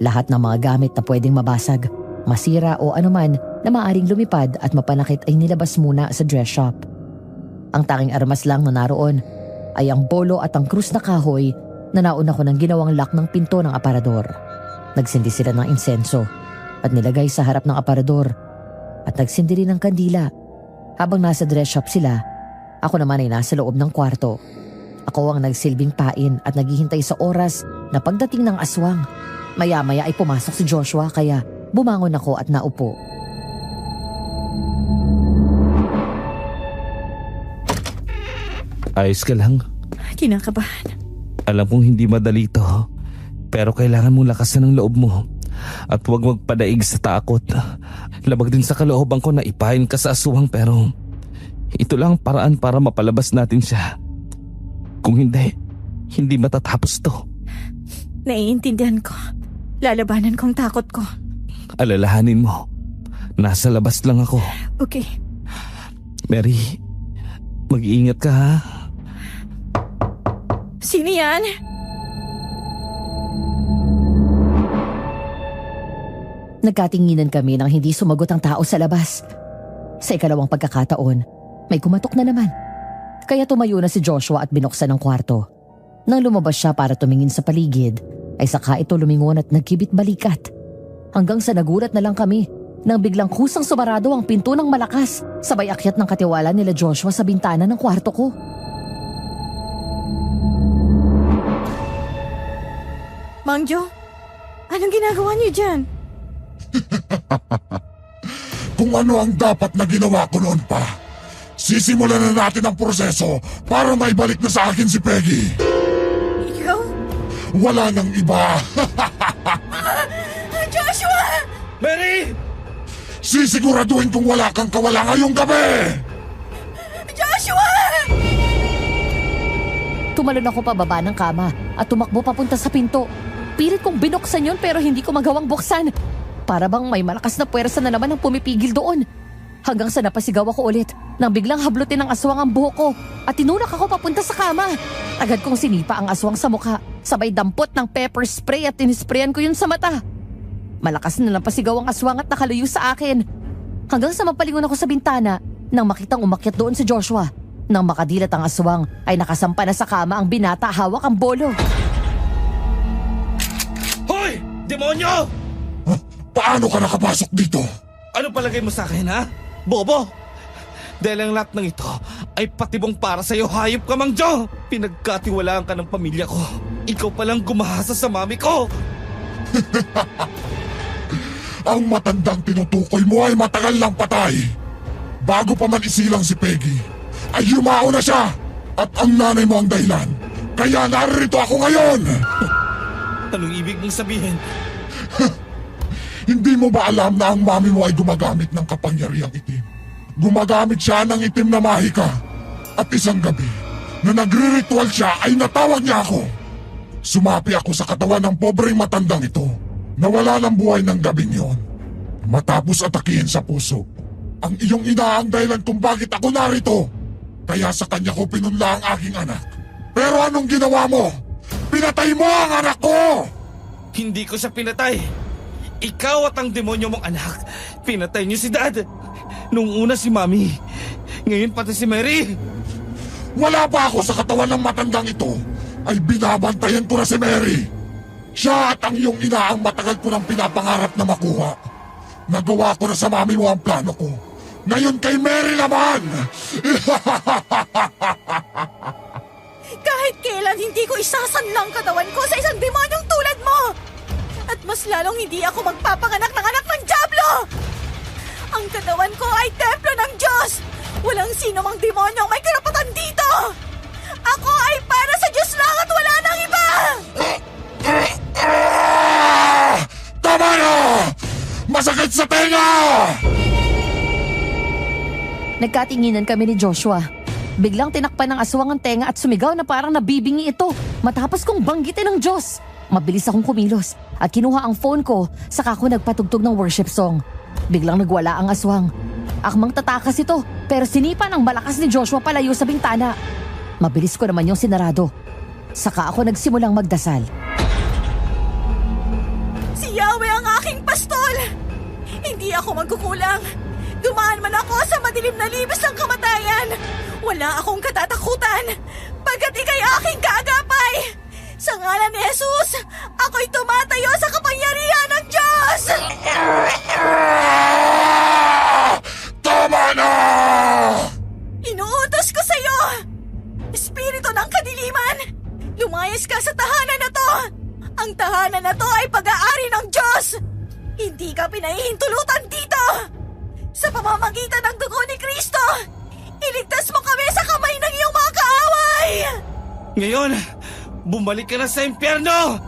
Lahat ng mga gamit na pwedeng mabasag, masira o anuman na maaring lumipad at mapanakit ay nilabas muna sa dress shop. Ang tanging armas lang na naroon ay ang bolo at ang krus na kahoy na nauna ko ng ginawang lock ng pinto ng aparador. Nagsindi sila ng insenso at nilagay sa harap ng aparador at nagsindi rin ng kandila. Habang nasa dress shop sila, ako naman ay nasa loob ng kwarto. Ako ang nagsilbing pain at naghihintay sa oras na pagdating ng aswang. Maya-maya ay pumasok si Joshua kaya bumangon ako at naupo. Ayos ka lang. Kinakabahan. Alam kong hindi madali to, pero kailangan mong lakasan ang loob mo at huwag magpadaig sa takot. Labag din sa kalooban ko na ipahin ka sa aswang pero ito lang ang paraan para mapalabas natin siya. Kung hindi matatapos to. Naiintindihan ko. Lalabanan kong takot ko. Alalahanin mo, nasa labas lang ako. Okay. Mary, mag-iingat ka ha. Sino yan? Nagkatinginan kami nang hindi sumagot ang tao sa labas. Sa ikalawang pagkakataon, may kumatok na naman. Kaya tumayo na si Joshua at binuksan ang kwarto. Nang lumabas siya para tumingin sa paligid, ay saka ito lumingon at nagkibit balikat. Hanggang sa nagulat na lang kami nang biglang kusang sumarado ang pinto ng malakas. Sabay akyat ng katiwala nila Joshua sa bintana ng kwarto ko. Mang Jo, anong ginagawa niyo dyan? Kung ano ang dapat na ginawa ko noon pa, sisimulan na natin ang proseso para maibalik na sa akin si Peggy. Ikaw? Wala nang iba. Joshua! Mary! Sisiguraduhin kong wala kang kawala ngayong gabi! Joshua! Tumalon ako pababa ng kama at tumakbo papunta sa pinto. Pilit kong binuksan yun pero hindi ko magawang buksan. Para bang may malakas na puwersa na naman ang pumipigil doon. Hanggang sa napasigaw ako ulit nang biglang hablutin ng aswang ang buhok ko at tinulak ako papunta sa kama. Agad kong sinipa ang aswang sa mukha, sabay dampot ng pepper spray at tinisprayan ko yun sa mata. Malakas na napasigaw ang aswang at nakalayo sa akin. Hanggang sa mapalingon ako sa bintana nang makitang umakyat doon si Joshua. Nang makadilat ang aswang ay nakasampa na sa kama ang binata hawak ang bolo. Hoy! Demonyo! Paano ka nakapasok dito? Ano palagay mo sa akin ha? Bobo! Dahil ang lahat ng ito ay patibong para sa'yo, hayop ka, Mang Jo! Pinagkatiwalaan ka ng pamilya ko. Ikaw palang gumahasa sa mami ko! Ang matandang tinutukoy mo ay matagal lang patay. Bago pa man isilang si Peggy, ay yumao na siya. At ang nanay mo ang dahilan. Kaya narito ako ngayon! Anong ibig mong sabihin? Hindi mo ba alam na ang mami mo ay gumagamit ng kapangyarihang itim? Gumagamit siya ng itim na mahika. At isang gabi, na nagre-ritual siya ay natawag niya ako. Sumapi ako sa katawan ng pobreng matandang ito. Nawala ng buhay ng gabing yon. Matapos atakihin sa puso, ang iyong ina ang dahilan kung bakit ako narito. Kaya sa kanya ko pinunla ang aking anak. Pero anong ginawa mo? Pinatay mo ang anak ko! Hindi ko siya pinatay. Ikaw at ang demonyo mong anak. Pinatay niyo si Dad. Nung una si Mami. Ngayon pati si Mary. Wala pa ako sa katawan ng matandang ito, ay binabantayan ko na si Mary. Siya at ang iyong ina ang matagal ko nang pinapangarap na makuha. Nagawa ko na sa mami mo ang plano ko. Ngayon kay Mary naman! Kahit kailan hindi ko isasanlang katawan ko sa isang demonyong tulad mo! At mas lalong hindi ako magpapanganak ng anak ng Diablo! Ang katawan ko ay templo ng Diyos! Walang sino mang demonyo ang may karapatan dito! Ako ay para sa Diyos lang at wala nang iba! Tama na! Masakit sa tenga! Nagkatinginan kami ni Joshua. Biglang tinakpan ng aswang ang tenga at sumigaw na parang nabibingi ito matapos kong banggitin ng Diyos. Mabilis akong kumilos at kinuha ang phone ko saka ako nagpatugtog ng worship song. Biglang nagwala ang aswang. Akmang tatakas ito pero sinipa ng malakas ni Joshua palayo sa bintana. Mabilis ko naman yung sinarado. Saka ako nagsimulang magdasal. Si Yahweh ang aking pastol! Hindi ako magkukulang. Dumaan man ako sa madilim na libis ng kamatayan. Wala akong katatakutan, pagkat ika'y aking kaagapay. Sa ngalan ni Jesus, ako'y tumatayo sa kapangyarihan ng Diyos! Tama na! Inuutos ko sa'yo! Espiritu ng kadiliman, lumayas ka sa tahanan na to! Ang tahanan na to ay pag-aari ng Diyos! Hindi ka pinahihintulutan dito! Sa pamamagitan ng dugo ni Kristo, iligtas mo kami sa kamay ng iyong mga kaaway! Ngayon, bumalik ka na sa impyerno!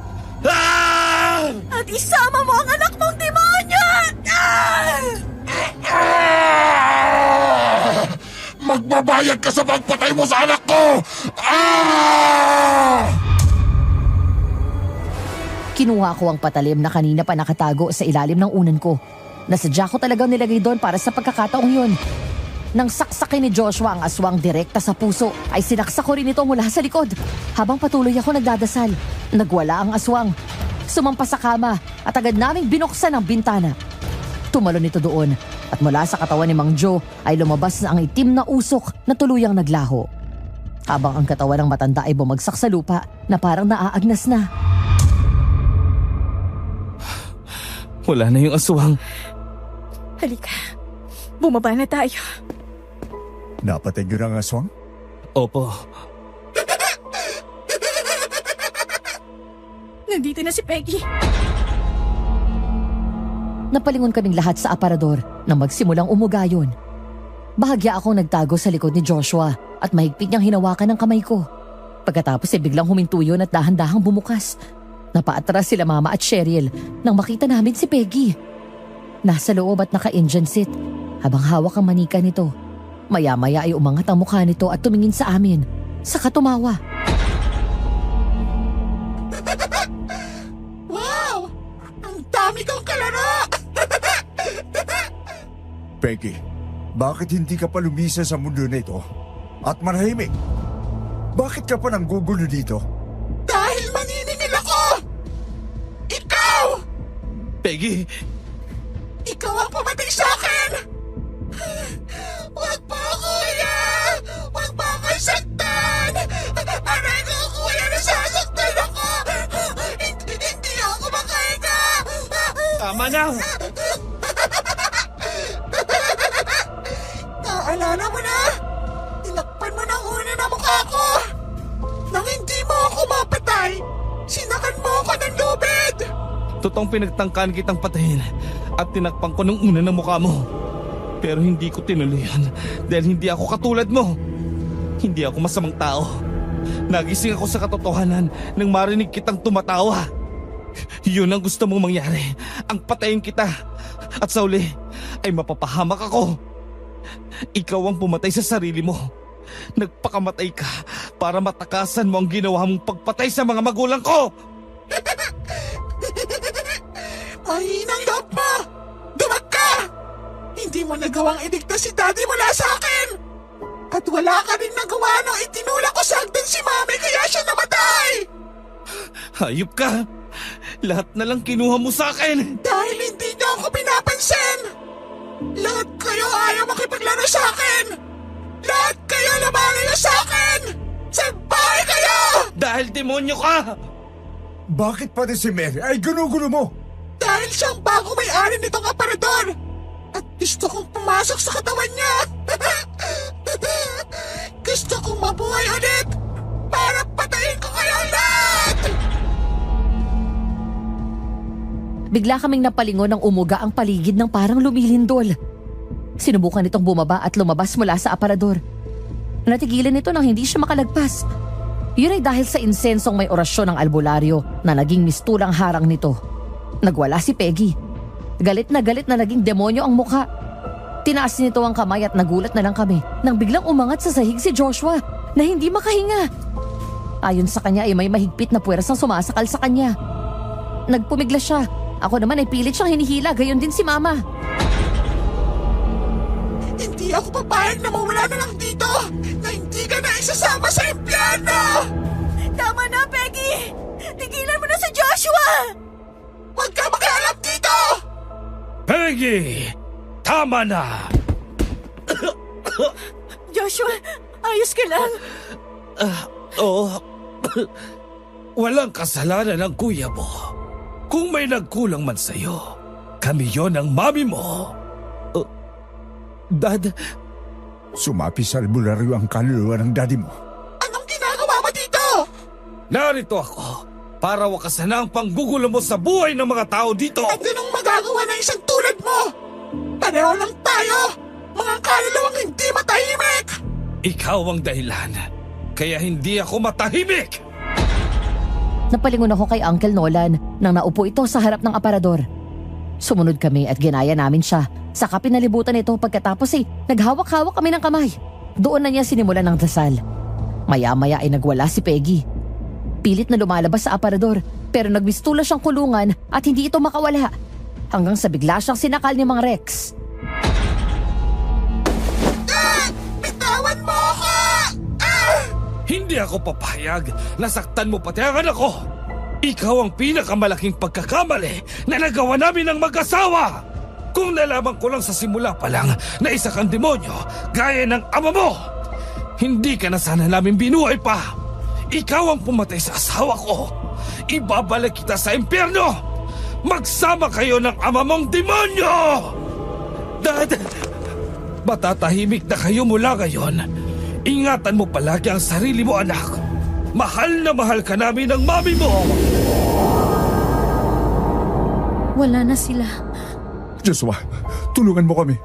Ah! At isama mo ang anak mong demonyo! Magbabayad ka sa pagpatay mo sa anak ko! Ah! Kinuha ko ang patalim na kanina pa nakatago sa ilalim ng unan ko. Nasadya ko talagang nilagay doon para sa pagkakataong yun. Nang saksakin ni Joshua ang aswang direkta sa puso, ay sinaksak ko rin ito mula sa likod. Habang patuloy ako nagdadasal, nagwala ang aswang. Sumampa sa kama at agad naming binuksan ang bintana. Tumalon ito doon at mula sa katawan ni Mang Joe ay lumabas na ang itim na usok na tuluyang naglaho. Habang ang katawan ng matanda ay bumagsak sa lupa na parang naaagnas na. Wala na yung aswang. Halika, bumaba na tayo. Napatay niyo ang aswang? Opo. Nandito na si Peggy. Napalingon kaming lahat sa aparador nang magsimulang umugayon. Bahagya akong nagtago sa likod ni Joshua at mahigpit niyang hinawakan ang kamay ko. Pagkatapos ay biglang huminto yun at dahan-dahang bumukas. Napaatras sila Mama at Cheryl nang makita namin si Peggy. Nasa loob at naka-engine seat habang hawak ang manika nito. Maya-maya ay umangat ang mukha nito at tumingin sa amin. Saka tumawa. Wow! Ang dami kong kalaro! Peggy, bakit hindi ka pa lumisa sa mundo na ito? At marahimik? Bakit ka pa nanggugulo dito? Dahil maniningil ako! Ikaw! Peggy! Ikaw ang pumatay sa akin! Huwag po, kuya! Huwag po ako'y saktan! Aray ko, kuya! Nasasaktan ako! Hindi ako makahinga! Tama na! Naalala mo na? Tinakpan mo ng una na mukha ko! Nang hindi mo ako mapatay, sinakan mo ako ng lubid! Totoong pinagtangkaan kitang patayin at tinakpan ko ng una ng mukha mo. Pero hindi ko tinuloy yan dahil hindi ako katulad mo. Hindi ako masamang tao. Nagising ako sa katotohanan nang marinig kitang tumatawa. Yun ang gusto mong mangyari, ang patayin kita. At sa uli ay mapapahamak ako. Ikaw ang pumatay sa sarili mo. Nagpakamatay ka para matakasan mo ang ginawa mong pagpatay sa mga magulang ko. Mahinang loob mo! Dumag ka! Hindi mo nagawang iligtas si Daddy mula sa akin! At wala ka rin nagawa nung itinulak ko sa hagdan si Mami kaya siya namatay! Hayop ka! Lahat na lang kinuha mo sa akin! Dahil hindi niyo ako pinapansin! Lahat kayo ayaw makipaglaro sa akin! Lahat kayo lumalayo sa akin! Sabay kayo! Dahil demonyo ka! Bakit pati si Mary ay gunugulo mo? Dahil siyang bago may-ari nitong aparador! At gusto kong pumasok sa katawan niya! Gusto kong mabuhay ulit! Para patayin ko kayo lahat! Bigla kaming napalingon ng umuga ang paligid ng parang lumilindol. Sinubukan nitong bumaba at lumabas mula sa aparador. Natigilan ito nang hindi siya makalagpas. Yun ay dahil sa insensong may orasyon ng albularyo na naging mistulang harang nito. Nagwala si Peggy. Galit na naging demonyo ang mukha. Tinaas nito ang kamay at nagulat na lang kami nang biglang umangat sa sahig si Joshua na hindi makahinga. Ayon sa kanya ay may mahigpit na puwersang sumasakal sa kanya. Nagpumigla siya. Ako naman ay pilit siyang hinihila, gayon din si Mama. Hindi ako papayag na mawala na lang dito na hindi ka na isasama sa impyerno! Tama na, Peggy! Tigilan mo na si Joshua! Huwag ka mag-aalap dito! Peggy! Tama na! Joshua, ayos ka lang? Oo. Walang kasalanan ng kuya mo. Kung may nagkulang man sa'yo, kami yon ang mami mo. Dad, Sumapi sa albularyo ang kaluluwa ng daddy mo. Anong ginagawa mo dito? narito ako para wakasan na ang panggugulo mo sa buhay ng mga tao dito. At anong magagawa ng isang tulad mo? Pareho lang tayo! Mga kaluluwang hindi matahimik! Ikaw ang dahilan, kaya hindi ako matahimik. Napalingon ako kay Uncle Nolan nang naupo ito sa harap ng aparador. Sumunod kami at ginaya namin siya. Saka pinalibutan ito pagkatapos naghawak-hawak kami ng kamay. Doon na niya sinimulan ng dasal. Maya-maya ay nagwala si Peggy. Pilit na lumalabas sa aparador pero nagbistula siyang kulungan at hindi ito makawala. Hanggang sa bigla siyang sinakal ni Mang Rex. Bitawan mo ako! Hindi ako papayag na saktan mo pati ang anak ko. Ikaw ang pinakamalaking pagkakamali na nagawa namin ng mag-asawa. Kung nalaman ko lang sa simula pa lang na isa kang demonyo gaya ng ama mo, hindi ka na sana namin binuhay pa. Ikaw ang pumatay sa asawa ko. Ibabalik kita sa impyerno. Magsama kayo ng ama mong demonyo! Dad, matatahimik na kayo mula ngayon. Ingatan mo palagi ang sarili mo, anak. Mahal na mahal ka namin ng mami mo. Wala na sila. Joshua, tulungan mo kami.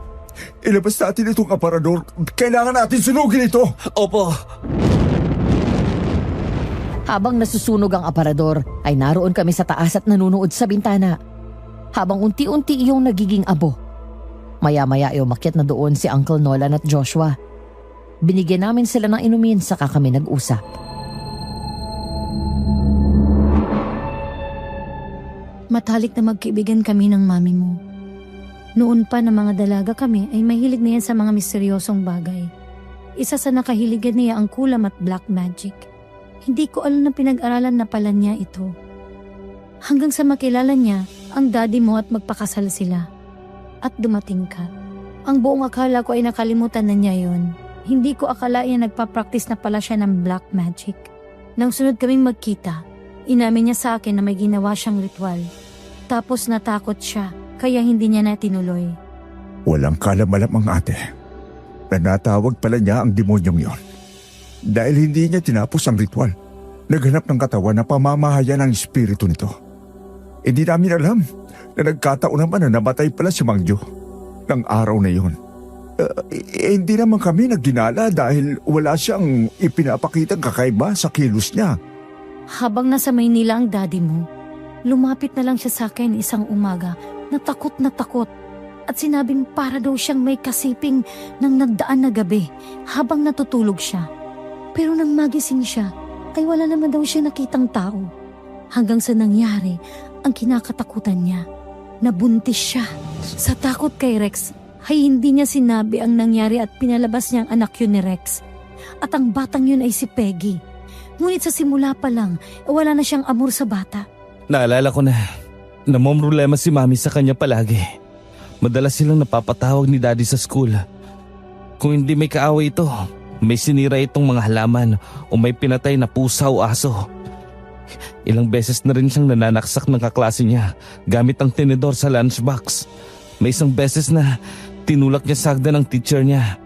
Ilabas natin itong aparador. Kailangan natin sunugin ito. Opo. Habang nasusunog ang aparador, ay naroon kami sa taas at nanunood sa bintana. Habang unti-unti iyong nagiging abo. Maya-maya ay umakyat na doon si Uncle Nolan at Joshua. Binigyan namin sila ng inumin saka kami nag-usap. Matalik na magkaibigan kami ng mami mo. Noon pa na mga dalaga kami ay mahilig na yan sa mga misteryosong bagay. Isa sa nakahiligan niya ang kulam at black magic. Hindi ko alam na pinag-aralan na pala niya ito. Hanggang sa makilala niya ang daddy mo at magpakasal sila. At dumating ka. Ang buong akala ko ay nakalimutan na niya yon. Hindi ko akalain na nagpa-practice na pala siya ng black magic. Nang sunod kaming magkita, inamin niya sa akin na may ginawa siyang ritual. Tapos natakot siya, kaya hindi niya na tinuloy. Walang kalamalam ang ate. Na natawag pala niya ang demonyong yon. Dahil hindi niya tinapos ang ritual. Naghanap ng katawan na pamamahaya ng espiritu nito. Hindi namin alam na nagkataon naman na namatay pala si Mang Jo ng araw na yon. Hindi naman kami nagginala dahil wala siyang ipinapakitang kakaiba sa kilos niya. Habang nasa Maynila ang daddy mo, lumapit na lang siya sa akin isang umaga na takot at sinabing para daw siyang may kasiping ng nagdaan na gabi habang natutulog siya. Pero nang magising siya, ay wala naman daw siya nakitang tao. Hanggang sa nangyari, ang kinakatakutan niya, nabuntis siya. Sa takot kay Rex, ay hindi niya sinabi ang nangyari at pinalabas niya ang anak yun ni Rex. At ang batang yun ay si Peggy. Ngunit sa simula pa lang, wala na siyang amor sa bata. Naalala ko na namomroblema si mami sa kanya palagi. Madalas silang napapatawag ni daddy sa school. Kung hindi may kaaway ito, may sinira itong mga halaman o may pinatay na pusa o aso. Ilang beses na rin siyang nananaksak ng kaklase niya gamit ang tinidor sa lunchbox. May isang beses na tinulak niya sa hagdan ng teacher niya.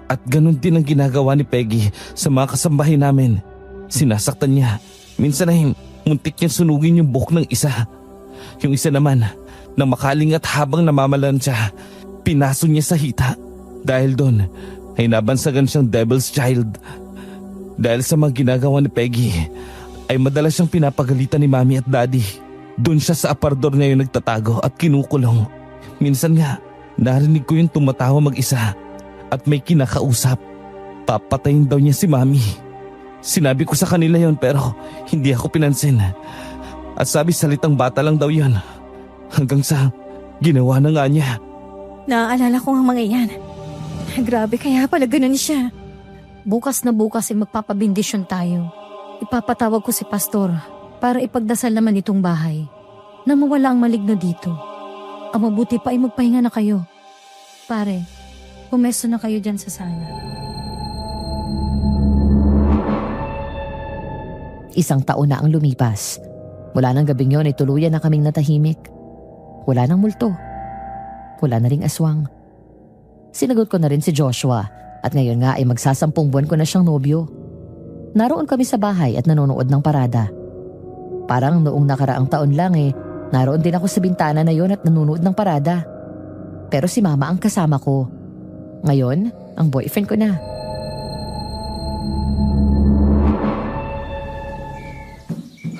At ganun din ang ginagawa ni Peggy sa mga kasambahay namin. Sinasaktan niya. Minsan ay muntik niyang sunugin yung buhok ng isa. Yung isa naman, na makaling at habang namamalan siya, pinaso niya sa hita. Dahil doon, ay nabansagan siyang devil's child. Dahil sa mga ginagawa ni Peggy, ay madalas siyang pinapagalitan ni mami at daddy. Doon siya sa aparador na yun nagtatago at kinukulong. Minsan nga, Narinig ko yung tumatawa mag-isa at may kinakausap. Papatayin daw niya si Mami. Sinabi ko sa kanila yon pero hindi ako pinansin. At sabi salitang bata lang daw yon. Hanggang sa ginawa na nga niya. Naaalala ko ang mga yan. Grabe, kaya pala ganun siya. Bukas na bukas ay magpapabindisyon tayo. Ipapatawag ko si Pastor para ipagdasal naman itong bahay na mawala ang maligno dito. Ang mabuti pa ay magpahinga na kayo. Pare, pumesto na kayo dyan sa sala. Isang taon na ang lumipas. Mula ng gabing yon ay tuluyan na kaming natahimik. Wala nang multo. Wala na ring aswang. Sinagot ko na rin si Joshua at ngayon nga ay magsasampung buwan ko na siyang nobyo. Naroon kami sa bahay at nanonood ng parada. Parang noong nakaraang taon lang naroon din ako sa bintana na yon at nanonood ng parada. Pero si Mama ang kasama ko. Ngayon, ang boyfriend ko na.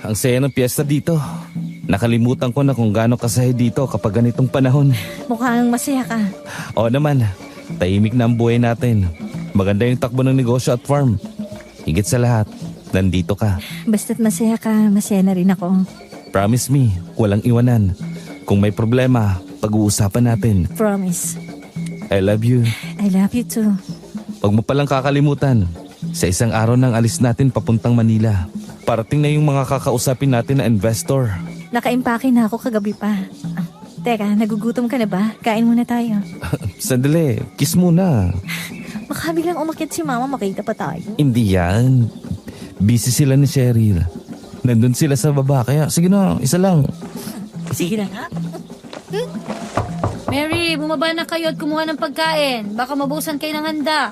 Ang saya ng piyesta dito. Nakalimutan ko na kung gaano kasaya dito kapag ganitong panahon. Mukhang masaya ka. Oo naman, tahimik na ang buhay natin. Maganda yung takbo ng negosyo at farm. Higit sa lahat, nandito ka. Basta't masaya ka, masaya na rin ako. Promise me, walang iwanan. Kung may problema, pag-uusapan natin. Promise. I love you. I love you too. Huwag mo palang kakalimutan. Sa isang araw nang alis natin papuntang Manila. Parating na yung mga kakausapin natin na investor. Nakaimpake na ako kagabi pa. Teka, nagugutom ka na ba? Kain muna tayo. Sandali, kiss muna. Baka biglang umakyat si Mama, makita pa tayo. Hindi yan. Busy sila ni Cheryl. Nandun sila sa baba, kaya sige na, isa lang. Sige na nga. Mary, bumaba na kayo at kumuha ng pagkain. Baka mabusan kayo ng handa.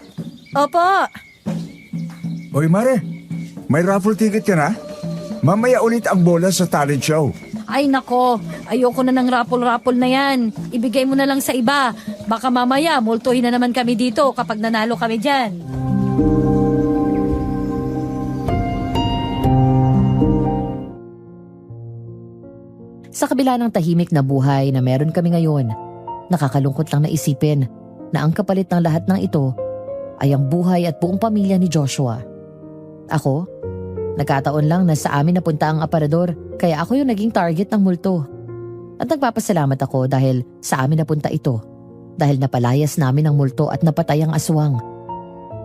Opo. Oy Mare, may raffle ticket ka na? Mamaya ulit ang bola sa talent show. Ay nako, ayoko na ng rapol-rapol na yan. Ibigay mo na lang sa iba. Baka mamaya multuhin na naman kami dito kapag nanalo kami dyan. Sa kabila ng tahimik na buhay na meron kami ngayon, nakakalungkot lang na isipin na ang kapalit ng lahat ng ito ay ang buhay at buong pamilya ni Joshua. Ako, nagkataon lang na sa amin napunta ang aparador kaya ako yung naging target ng multo. At nagpapasalamat ako dahil sa amin napunta ito. Dahil napalayas namin ang multo at napatay ang aswang.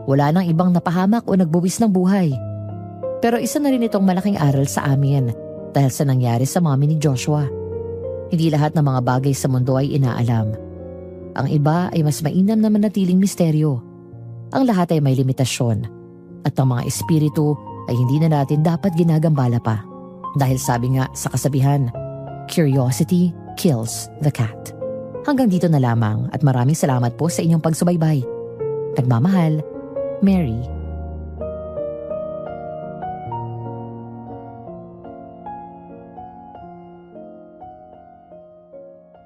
Wala nang ibang napahamak o nagbuwis ng buhay. Pero isa na rin itong malaking aral sa amin dahil sa nangyari sa mami ni Joshua. Hindi lahat ng mga bagay sa mundo ay inaalam. Ang iba ay mas mainam na manatiling misteryo. Ang lahat ay may limitasyon. At ang mga espiritu ay hindi na natin dapat ginagambala pa. Dahil sabi nga sa kasabihan, curiosity kills the cat. Hanggang dito na lamang at maraming salamat po sa inyong pagsubaybay. Nagmamahal, Mary.